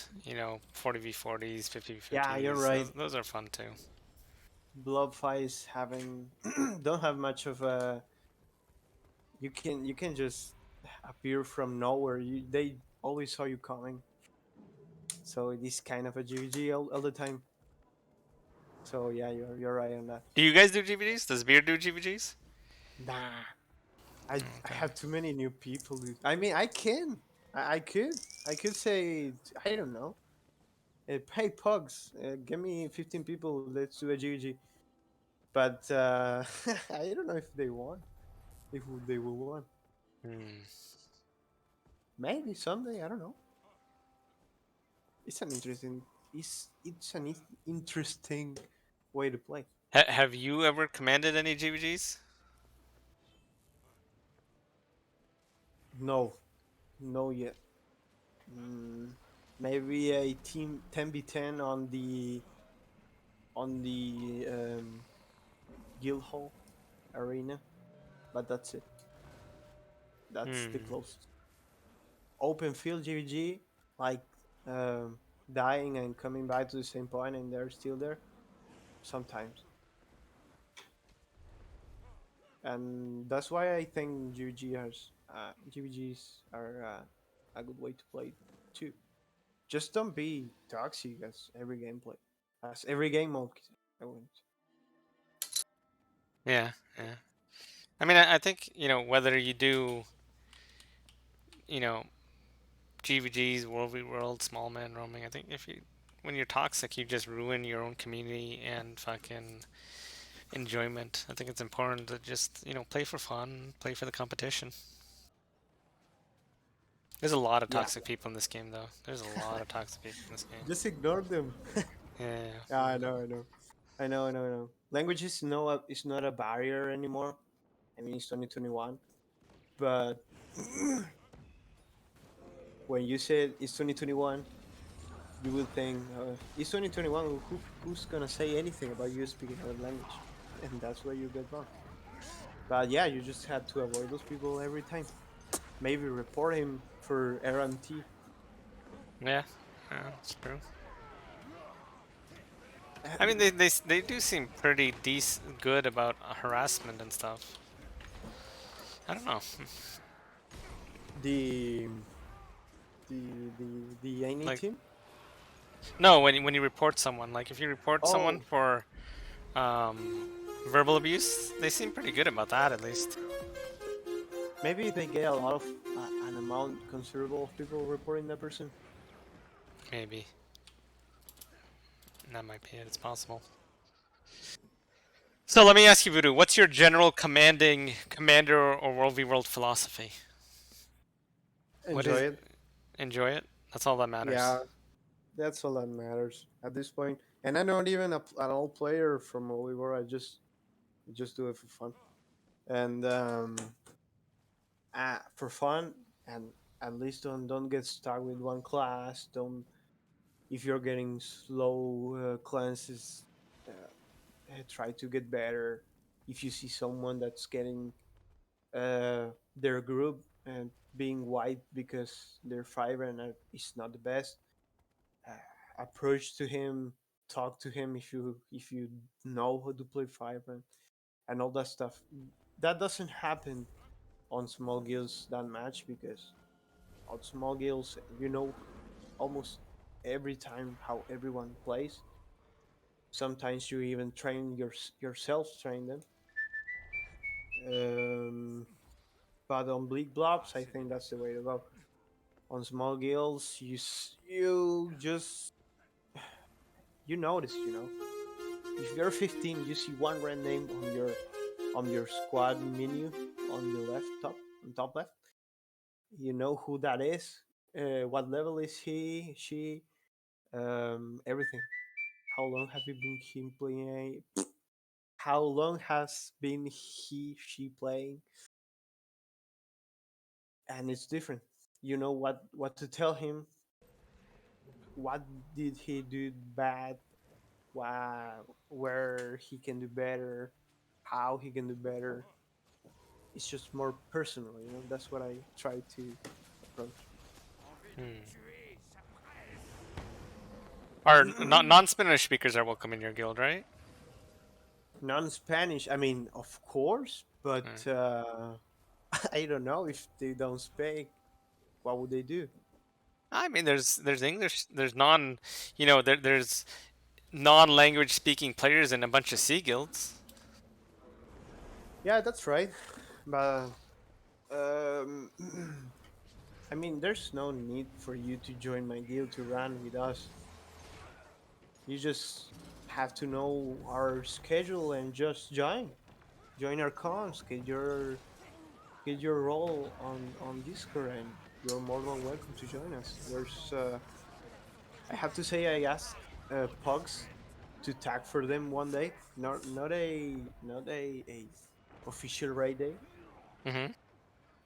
40v40s, Yeah, you're 50v50s, right. those are fun too. Blob fights having don't have much of a. You can just appear from nowhere. They always saw you coming, so it is kind of a GVG all the time. So yeah, you're right on that. Do you guys do GVGs? Does Beer do GVGs? Nah, I Okay. have too many new people. I mean, I can, I could, I could say I don't know. Hey pugs, give me 15 people. Let's do a GVG. But I don't know if they want. If they will want. Hmm. Maybe someday. I don't know. It's an interesting. It's an interesting way to play. Have you ever commanded any GVGs? No, no yet. Mm, maybe a team 10v10 on the Guildhall arena, but that's it. That's the Hmm. closest. Open field GVG, like um, dying and coming back to the same point, and they're still there sometimes, and that's why I think GVGs are a good way to play too. Just don't be toxic as every gameplay, as every game mode. I wouldn't. Yeah, yeah. I mean, I think whether you do you know GVGs, World v World, Small Man Roaming. I think if you when you're toxic, you just ruin your own community and fucking enjoyment. I think it's important to just play for fun, play for the competition. There's a lot of Yeah, toxic people in this game, though. There's a lot of toxic people in this game. just ignore them. Yeah. Yeah, I know. Language is not a barrier anymore. I mean, it's 2021, but when you said it's 2021, you will think it's 2021. Who's gonna say anything about you speaking another language? And that's where you get wrong. But yeah, you just had to avoid those people every time. Maybe report him for RMT. Yeah. Yeah, it's true. I mean, And they do seem pretty good about harassment and stuff. I don't know. the The any Like, team. no, when you report someone, like if you report someone Oh, for verbal abuse, they seem pretty good about that at least. maybe they get a lot of an amount considerable of people reporting that person. Maybe that might be it. It's possible. So let me ask you, Voodoo, what's your general commanding commander or world v world philosophy? What Enjoy is it. enjoy it? That's all that matters. Yeah, that's all that matters at this point. And I'm not even an old player from Oliver. I just do it for fun and for fun, and at least don't get stuck with one class. Don't if you're getting slow cleanses, try to get better. If you see someone that's getting their group and being white because their fiber and is not the best, approach to him, talk to him if you know how to play fiber and all that stuff. That doesn't happen on small guilds that much because on small guilds you know almost every time how everyone plays. Sometimes you even train yourself, train them. Um, but on bleak blobs, I think that's the way to go. On small guilds, you just you notice, if you're 15, you see one red name on your squad menu on the left top on top left. You know who that is. What level is he? She? Everything. How long have you been him playing? How long has been she playing? And it's different. You know what to tell him. What did he do bad? Where he can do better? How he can do better? It's just more personal. That's what I try to approach. Hmm. Are non-Spanish speakers are welcome in your guild, right? Non-Spanish, I mean, of course, Right. but I don't know if they don't speak. What would they do? I mean, there's English, there's non, there's non-language speaking players in a bunch of C guilds. Yeah, that's right. But um, I mean, there's no need for you to join my guild to run with us. You just have to know our schedule and just join. Join our cons. Get your role on Discord, and you're more than welcome to join us. There's I have to say I asked Pugs to tag for them one day. Not a official raid day, Hmm.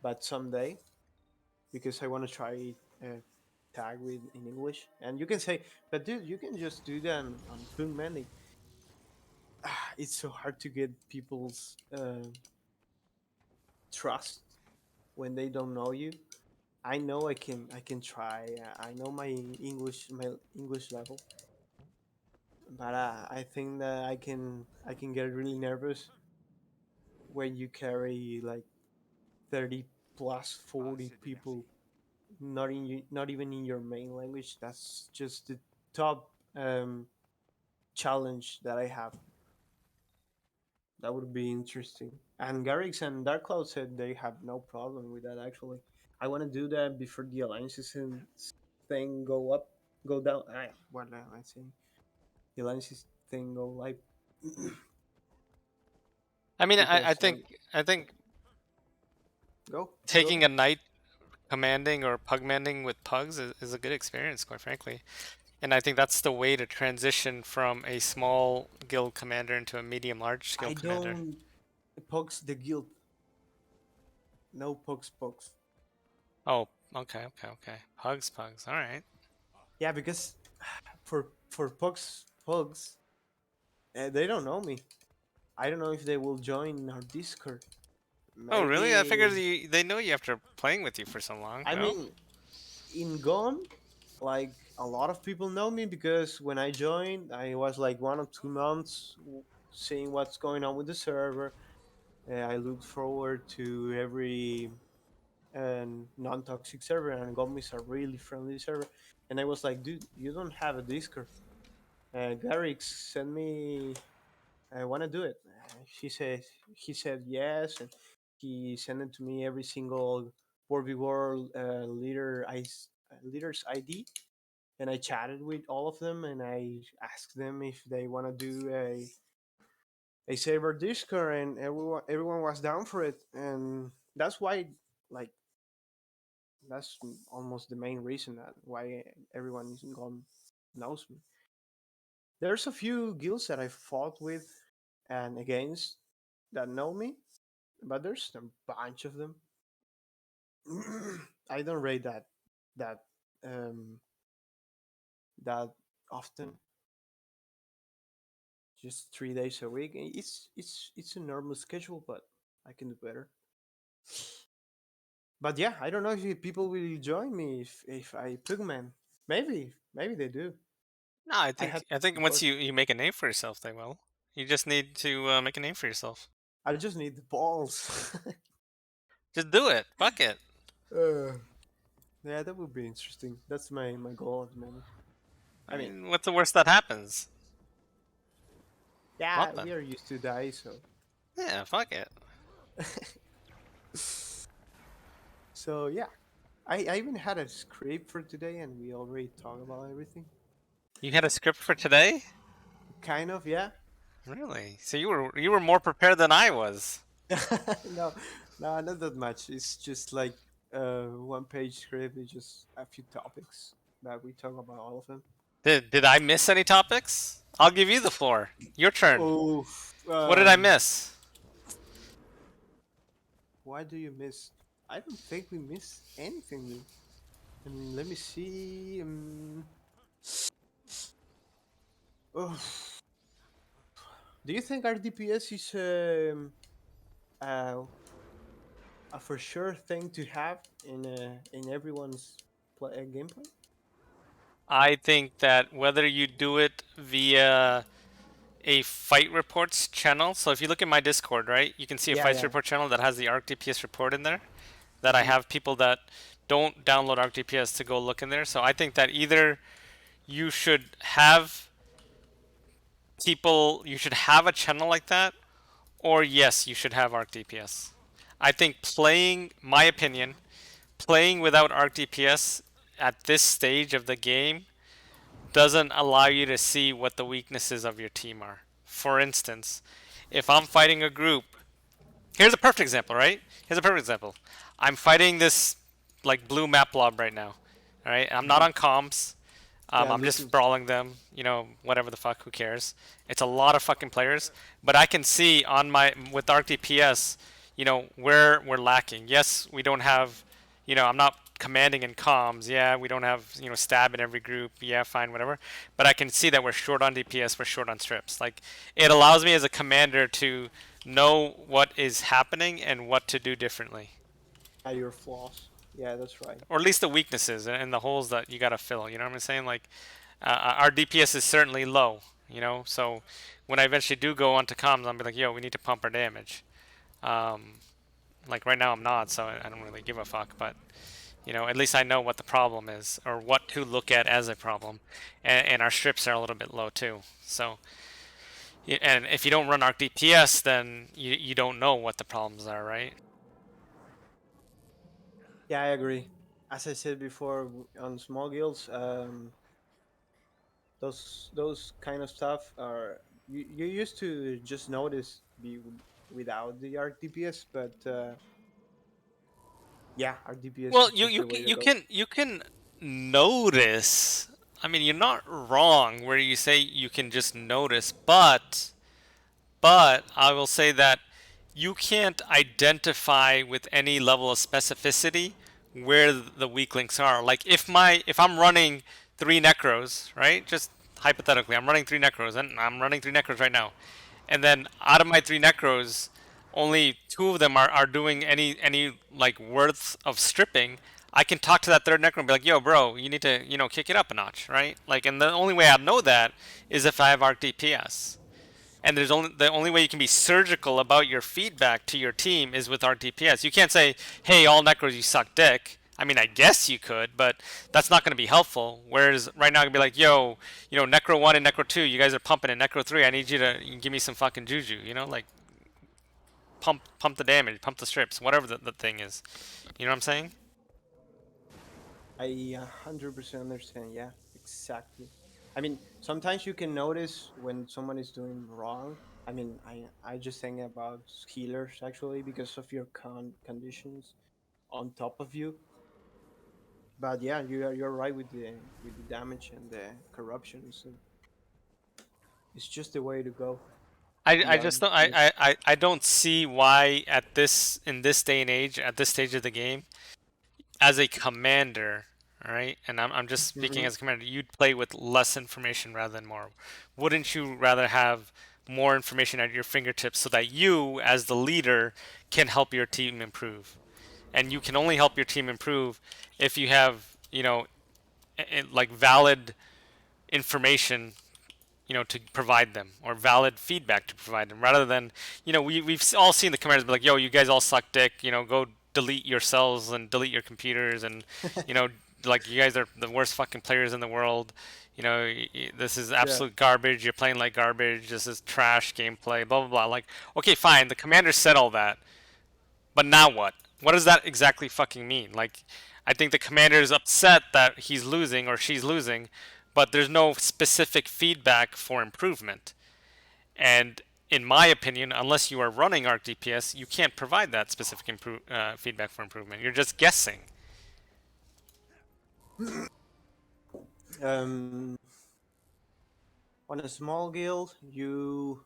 but someday because I want to try tag with in English. And you can say, but dude, you can just do that on Punk Mandy. It's so hard to get people's trust when they don't know you. I know I can try. I know my English level, but I think that I can get really nervous when you carry like 30 plus 40 people not even in your main language. That's just the top challenge that I have. That would be interesting. And Garrix and Dark Cloud said they have no problem with that. Actually, I want to do that before the alliances and thing go down. What am I saying? The alliances thing go live I mean, because I think go taking ahead. a night commanding or pugmanding with pugs is a good experience, quite frankly. And I think that's the way to transition from a small guild commander into a medium large I guild commander. don't pokes the guild. No pokes. Oh, okay, okay, okay. Pugs, pugs. All right. Yeah, because for pugs, they don't know me. I don't know if they will join our Discord. Oh, really? I figured Maybe. they know you after playing with you for so long. I No? mean, in Gone, like a lot of people know me because when I joined, I was like 1 or 2 months seeing what's going on with the server. I look forward to and non-toxic server, and Gom is a really friendly server. And I was like, dude, you don't have a Discord. Garrick sent me. I want to do it. He said yes, and he sent it to me every single World World leaders ID, and I chatted with all of them, and I asked them if they want to do a server Discord, and everyone was down for it, and that's why, like, that's almost the main reason that why everyone in Gom knows me. There's a few guilds that I fought with and against that know me, but there's a bunch of them. I don't rate that um, that often. Just 3 days a week. It's a normal schedule, but I can do better. But yeah, I don't know if people will join me if I pigman. Maybe they do. No, I I think had I think once support. you make a name for yourself, they will. You just need to make a name for yourself. I just need the balls. Just do it. Fuck it. uh, yeah, that would be interesting. That's my goal at the moment. I I mean, mean, what's the worst that happens? yeah, Nothing. we are used to die, so Yeah, fuck it. so yeah. I even had a script for today, and we already talked about everything. You had a script for today? Kind of, yeah. Really? So you were more prepared than I was. No, no, not that much. It's just like one page script. It's just a few topics that we talk about all of them. Did I miss any topics? I'll give you the floor. Your turn. Oh, What did I miss? why do you miss? I don't think we missed anything, dude. And let me see. Oh, do you think our DPS is uh, a for sure thing to have in everyone's gameplay? I think that whether you do it via a fight reports channel, so if you look at my Discord, right, you can see a Yeah, fights yeah. report channel that has the ARC DPS report in there. That I Mm-hmm. have people that don't download ARC DPS to go look in there. So I think that either you should have you should have a channel like that, or yes, you should have ARC DPS. I think my opinion, playing without ARC DPS at this stage of the game doesn't allow you to see what the weaknesses of your team are. For instance, if I'm fighting a group, here's a perfect example, right? Here's a perfect example. I'm fighting this like blue map blob right now. All right, I'm not Mm-hmm. on comms. Yeah, I'm just looking. brawling them, whatever the fuck, who cares? It's a lot of fucking players, but I can see on my with Arc DPS, where we're lacking. Yes, we don't have, I'm not commanding in comms. Yeah, we don't have, stab in every group. Yeah, fine, whatever. But I can see that we're short on DPS, we're short on strips. Like it allows me as a commander to know what is happening and what to do differently, At your flaws. Yeah, that's right. or at least the weaknesses and the holes that you gotta fill. You know what I'm saying? Like our DPS is certainly low, so when I eventually do go onto comms, I'll be like, yo, we need to pump our damage. Um, like right now, I'm not, so I don't really give a fuck. But at least I know what the problem is or what to look at as a problem, and our strips are a little bit low too. So, and if you don't run Arc DPS, then you don't know what the problems are, right? Yeah, I agree. As I said before, on small guilds, those kind of stuff are you used to just notice without the arc DPS, but yeah, arc DPS Well, is you just you the can way to you go. can you can notice. I mean, you're not wrong where you say you can just notice, but I will say that you can't identify with any level of specificity where the weak links are. Like if I'm running 3 necros, right? Just hypothetically, I'm running 3 necros, and I'm running 3 necros right now, and then out of my 3 necros, only two of them are doing any like worth of stripping. I can talk to that third necro and be like, "Yo, bro, you need to kick it up a notch, right?" Like, and the only way I know that is if I have arc DPS. And there's only the only way you can be surgical about your feedback to your team is with our DPS. You can't say, "Hey, all necros, you suck dick." I mean, I guess you could, but that's not going to be helpful. Whereas right now, I can be like, "Yo, Necro 1 and Necro 2, you guys are pumping it. Necro 3, I need you to give me some fucking juju." Like pump the damage, pump the strips, whatever the thing is. You know what I'm saying? I 100% understand. Yeah, exactly. I mean, sometimes you can notice when someone is doing wrong. I mean, I just think about healers actually because of your conditions on top of you. But yeah, you're right with the damage and the corruption. So it's just the way to go. I just Beyond don't just I don't see why at this in this day and age at this stage of the game as a commander, all right, and I'm just speaking hmm as a commander, you'd play with less information rather than more. Wouldn't you rather have more information at your fingertips so that you, as the leader, can help your team improve? And you can only help your team improve if you have, like valid information to provide them or valid feedback to provide them rather than, we've all seen the commanders be like, yo, you guys all suck dick, go delete yourselves and delete your computers and, you know, like you guys are the worst fucking players in the world. This is yeah. absolute garbage. You're playing like garbage. This is trash gameplay, blah, blah, blah. Like, okay, fine. The commander said all that, but now what? What does that exactly fucking mean? Like, I think the commander is upset that he's losing or she's losing, but there's no specific feedback for improvement. And in my opinion, unless you are running Arc DPS, you can't provide that specific feedback for improvement. You're just guessing. Um, on a small guild, you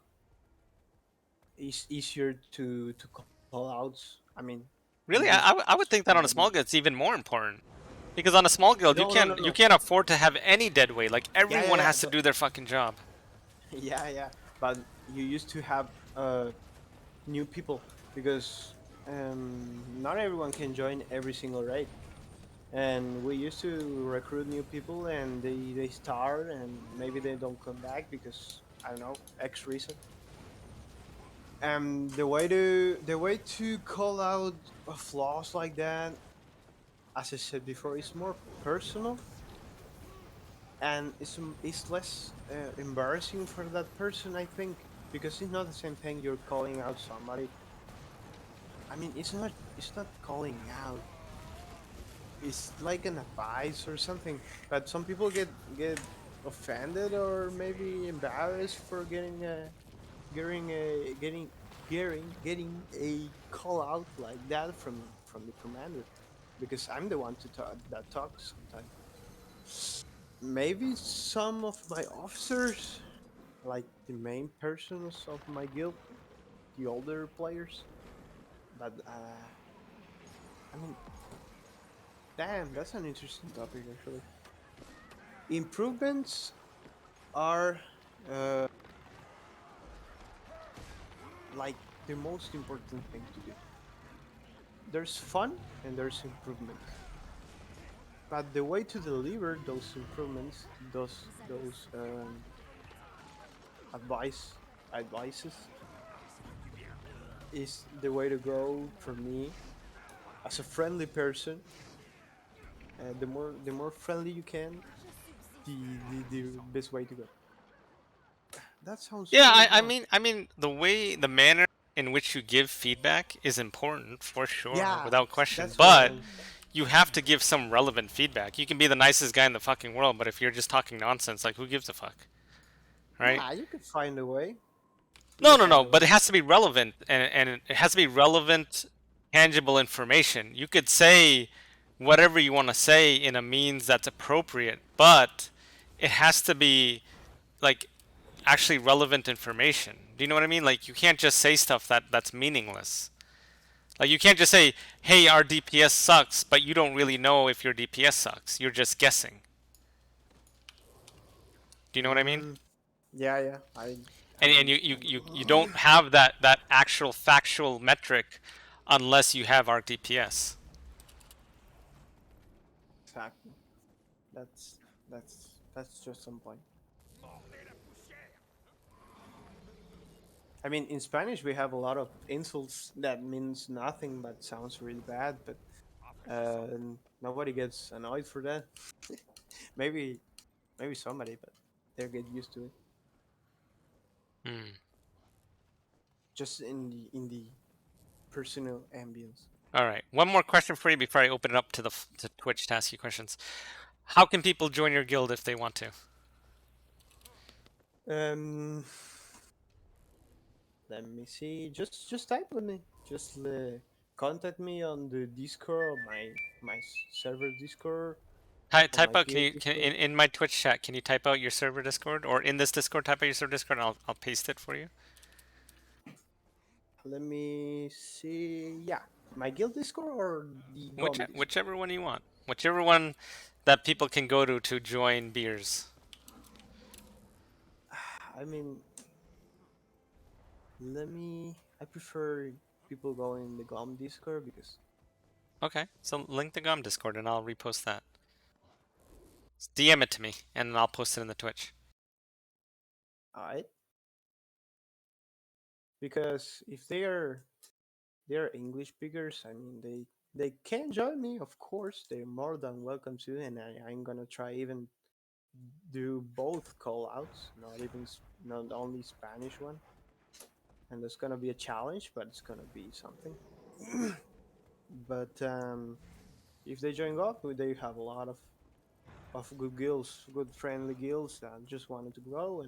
it's easier to call outs. I mean, you Really, just I would think that on a maybe small guild it's even more important. Because on a small guild, you no no can't no you no. can't afford to have any dead weight. Like everyone Yeah, has to but do their fucking job. yeah. But you used to have new people because not everyone can join every single raid. And we used to recruit new people, and they start, and maybe they don't come back because I don't know X reason. The way to call out flaws like that, as I said before, is more personal, and it's less embarrassing for that person, I think, because it's not the same thing you're calling out somebody. I mean, it's not calling out. It's like an advice or something. But some people get offended or maybe embarrassed for getting a call out like that from the commander, because I'm the one that talks sometimes. Maybe some of my officers, like the main persons of my guild, the older players. But I mean, damn, that's an interesting topic actually. Improvements are uh, like the most important thing to do. There's fun and there's improvements, but the way to deliver those improvements, those advices, is the way to go for me as a friendly person. The more friendly you can, the best way to go. That sounds Yeah, really I hard. mean, the manner in which you give feedback is important for sure, Yeah, without question. that's what I But meant. you have to give some relevant feedback. You can be the nicest guy in the fucking world, but if you're just talking nonsense, like who gives a fuck, right? Nah, you could find a way. You No, could no, no. find a But way. it has to be relevant, and it has to be relevant, tangible information. You could say whatever you want to say in a means that's appropriate, but it has to be like actually relevant information. Do you know what I mean? Like you can't just say stuff that's meaningless. Like you can't just say, "Hey, our DPS sucks," but you don't really know if your DPS sucks. You're just guessing. Do you know what I mean? Mm, yeah. I And understand. you don't have that actual factual metric unless you have arc DPS. Exactly. That's just some point. I mean, in Spanish we have a lot of insults that means nothing but sounds really bad, but uh, nobody gets annoyed for that. maybe maybe somebody, but they get used to it. Hmm. Just in the personal ambience. All right. One more question for you before I open it up to to Twitch to ask you questions. How can people join your guild if they want to? Um, Let me see. Just type with me. Just contact me on the Discord, my server Discord, or Type my out. Can guild you Discord. in my Twitch chat? Can you type out your server Discord or in this Discord? Type out your server Discord, and I'll paste it for you. Let me see. Yeah, my guild Discord or the GOM Discord. Whichever one you want. Whichever one that people can go to join beers. I mean, let me. I prefer people going in the GOM Discord because. Okay. So link the GOM Discord, and I'll repost that. DM it to me, and I'll post it in the Twitch. Alright. Because if they're English speakers, I mean they can join me, of course. They're more than welcome to, and I'm gonna try even do both call outs, not only Spanish one. And there's gonna be a challenge, but it's gonna be something. But if they join up, they have a lot of good guilds, good friendly guilds that just wanted to grow,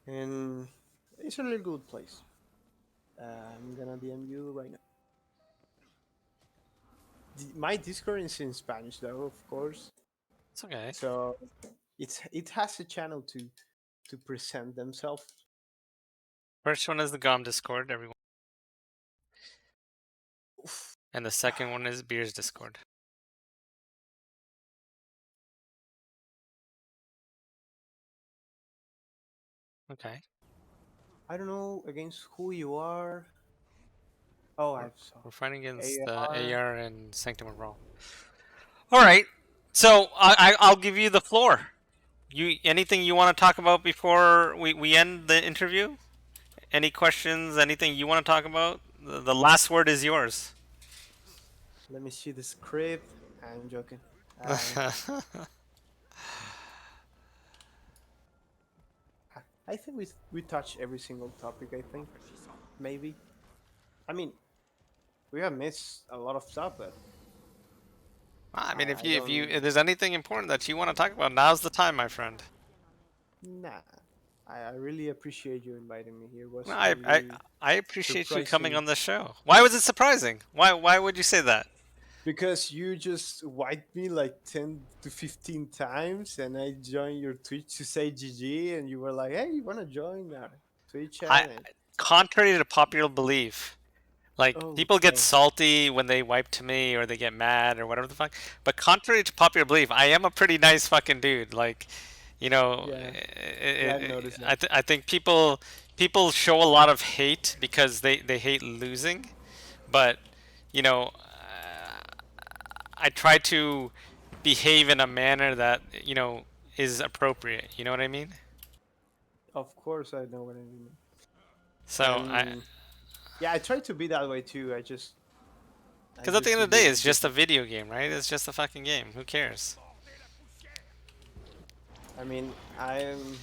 and it's a really good place. I'm gonna DM you right now. My Discord is in Spanish though, of course. It's okay. So it has a channel to present themselves. First one is the GOM Discord, everyone, and the second one is beers Discord. Okay. I don't know against who you are. Oh, We're, I saw we're fighting against the AR. AR and Sanctum of Brawl. All right. So I'll give you the floor. You anything you want to talk about before we end the interview? Any questions? Anything you want to talk about? The last word is yours. Let me see the script. I'm joking. I I think we touched every single topic. I think maybe. I mean, we have missed a lot of stuff, but I mean, I don't. if there's anything important that you want to talk about, now's the time, my friend. Nah. I really appreciate you inviting me here. It was I I really I appreciate you coming surprising on the show. Why was it surprising? Why would you say that? because you just wiped me like 10 to 15 times, and I joined your Twitch to say GG, and you were like, hey, you want to join our Twitch I chat? And Contrary to popular belief, like oh, people get oh, salty when they wipe to me or they get mad or whatever the fuck. But contrary to popular belief, I am a pretty nice fucking dude. Like, you know, yeah, yeah, I've noticed that. I think people show a lot of hate because they hate losing, but you know, I try to behave in a manner that is appropriate. You know what I mean? Of course, I know what I mean. So I, And yeah, I try to be that way too. I because at the just end of the day, believe it's in just a different. video game, right? It's just a fucking game. Who cares? I mean, I'm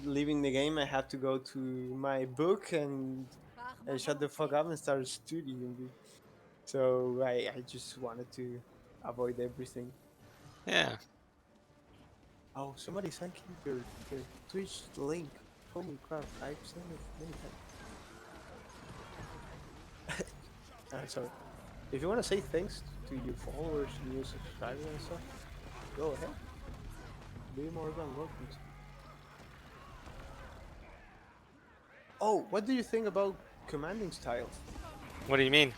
leaving the game. I have to go to my book and shut the fuck up and start studying. So I just wanted to avoid everything. Yeah. Oh, somebody sent me your Twitch link. Holy crap! I've seen it many times. Sorry. If you want to say thanks to your followers, new subscribers and stuff, go ahead. Be more than welcome to. Oh, what do you think about commanding styles? What do you mean?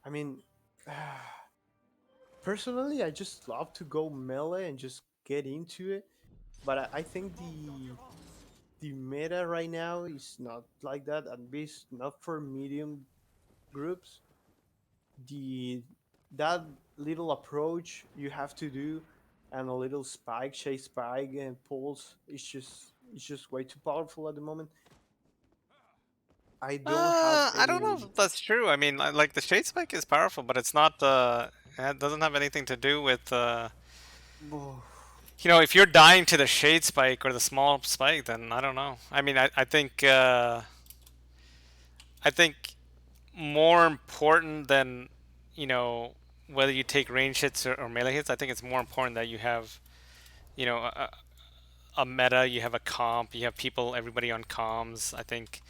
I mean, personally, I just love to go melee and just get into it. But I think the meta right now is not like that. At least not for medium groups. The that little approach you have to do, and a little spike, chase spike, and pulse. It's just It's just way too powerful at the moment. I don't have I don't know a. if that's true. I mean, like the shade spike is powerful, but it's not. It doesn't have anything to do with. If you're dying to the shade spike or the small spike, then I don't know. I mean, I think more important than you know whether you take range hits or melee hits. I think it's more important that you have you know a meta, you have a comp, you have people, everybody on comms. I think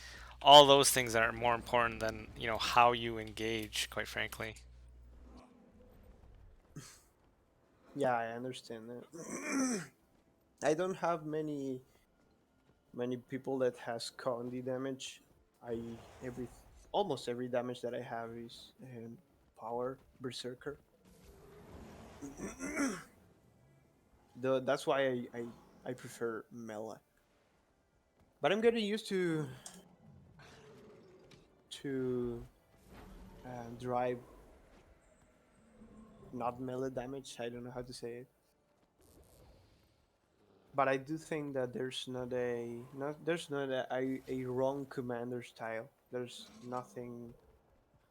all those things are more important than how you engage. Quite frankly. Yeah, I understand that. I don't have many people that has Condi damage. I every almost every damage that I have is power berserker. That's why I prefer melee. But I'm getting used to drive not melee damage. I don't know how to say it, but I do think that there's not a wrong commander style. There's nothing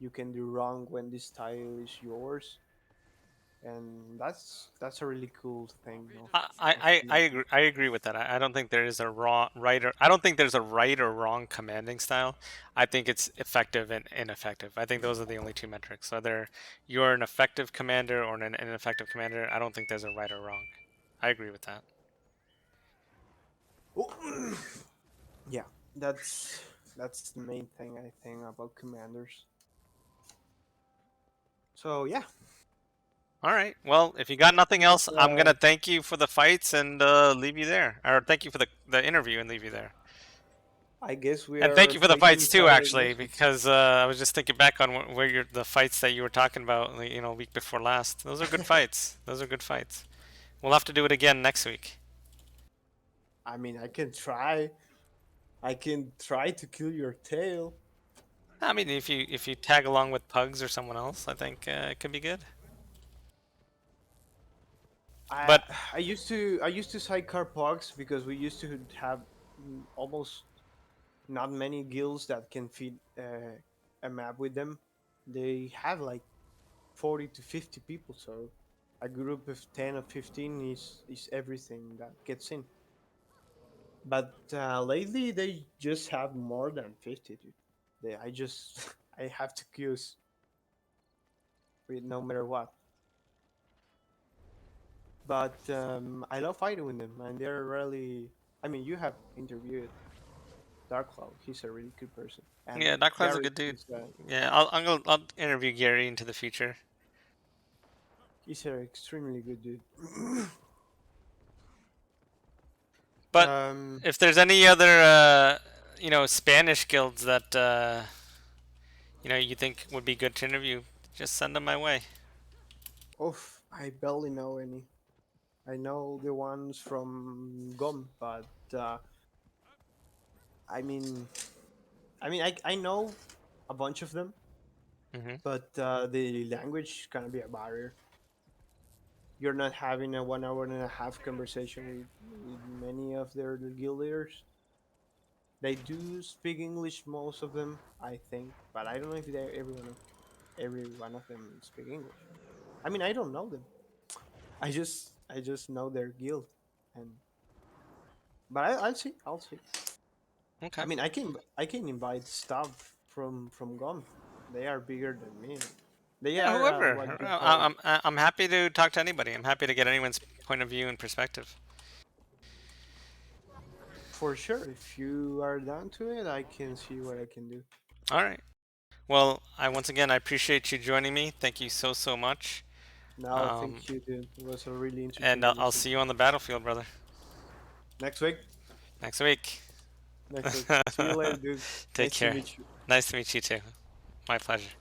you can do wrong when this style is yours, and that's a really cool thing I, of I, I commander. agree. I agree with that. I don't think there is a I don't think there's a right or wrong commanding style. I think it's effective and ineffective. I think those are the only two metrics. Whether you're an effective commander or an ineffective commander, I don't think there's a right or wrong. I agree with that. Oh, yeah, that's the main thing I think about commanders. So yeah, All right. Well, if you got nothing think else, I'm gonna thank you for the fights and leave you there, or thank you for the interview and leave you there. I guess we And thank are you for the facing fights each too, other actually, next week. because I was just thinking back on where the fights that you were talking about, like, a week before last. Those are good fights. Those are good fights. We'll have to do it again next week. I mean, I can try. I can try to kill your tail. I mean, if you tag along with Pugs or someone else, I think it could be good. I But I used to sidecar pugs because we used to have almost not many guilds that can feed a map with them. They have like 40 to 50 people, so a group of 10 or 15 is everything that gets in. But lately they just have more than 50, dude. I just I have to queues with no matter what. But I love fighting with them, and they're really. I mean, you have interviewed Dark Cloud. He's a really good person, yeah, and Doc Cloud's a Gary good dude. is Yeah, I'll interview Gary into the future. he's an extremely good dude. But um, if there's any other Spanish guilds that you think would be good to interview, just send them my way. oof, I barely know any. I know the ones from GOM, but I mean, I know a bunch of them, Hmm. but the language can be a barrier. You're not having a 1 hour and a half conversation with many of their guild leaders. They do speak English, most of them, I think, but I don't know if they every one of them speak English. I mean, I don't know them. I just know their guild, and but I'll see. I'll see. I Okay. mean, I can invite staff from GOM. They are bigger than me. They Yeah, are whoever. what you call I'm happy to talk to anybody. I'm happy to get anyone's point of view and perspective. for sure. If you are down to it, I can see what I can do. All right. Well, I appreciate you joining me. Thank you so much. Now, Um, thank you, dude. It was a really and interesting I'll episode. see you on the battlefield, brother, Next week. next week. Next week. See you later, dude. Take Nice to care. meet you. Nice to meet you too. My pleasure.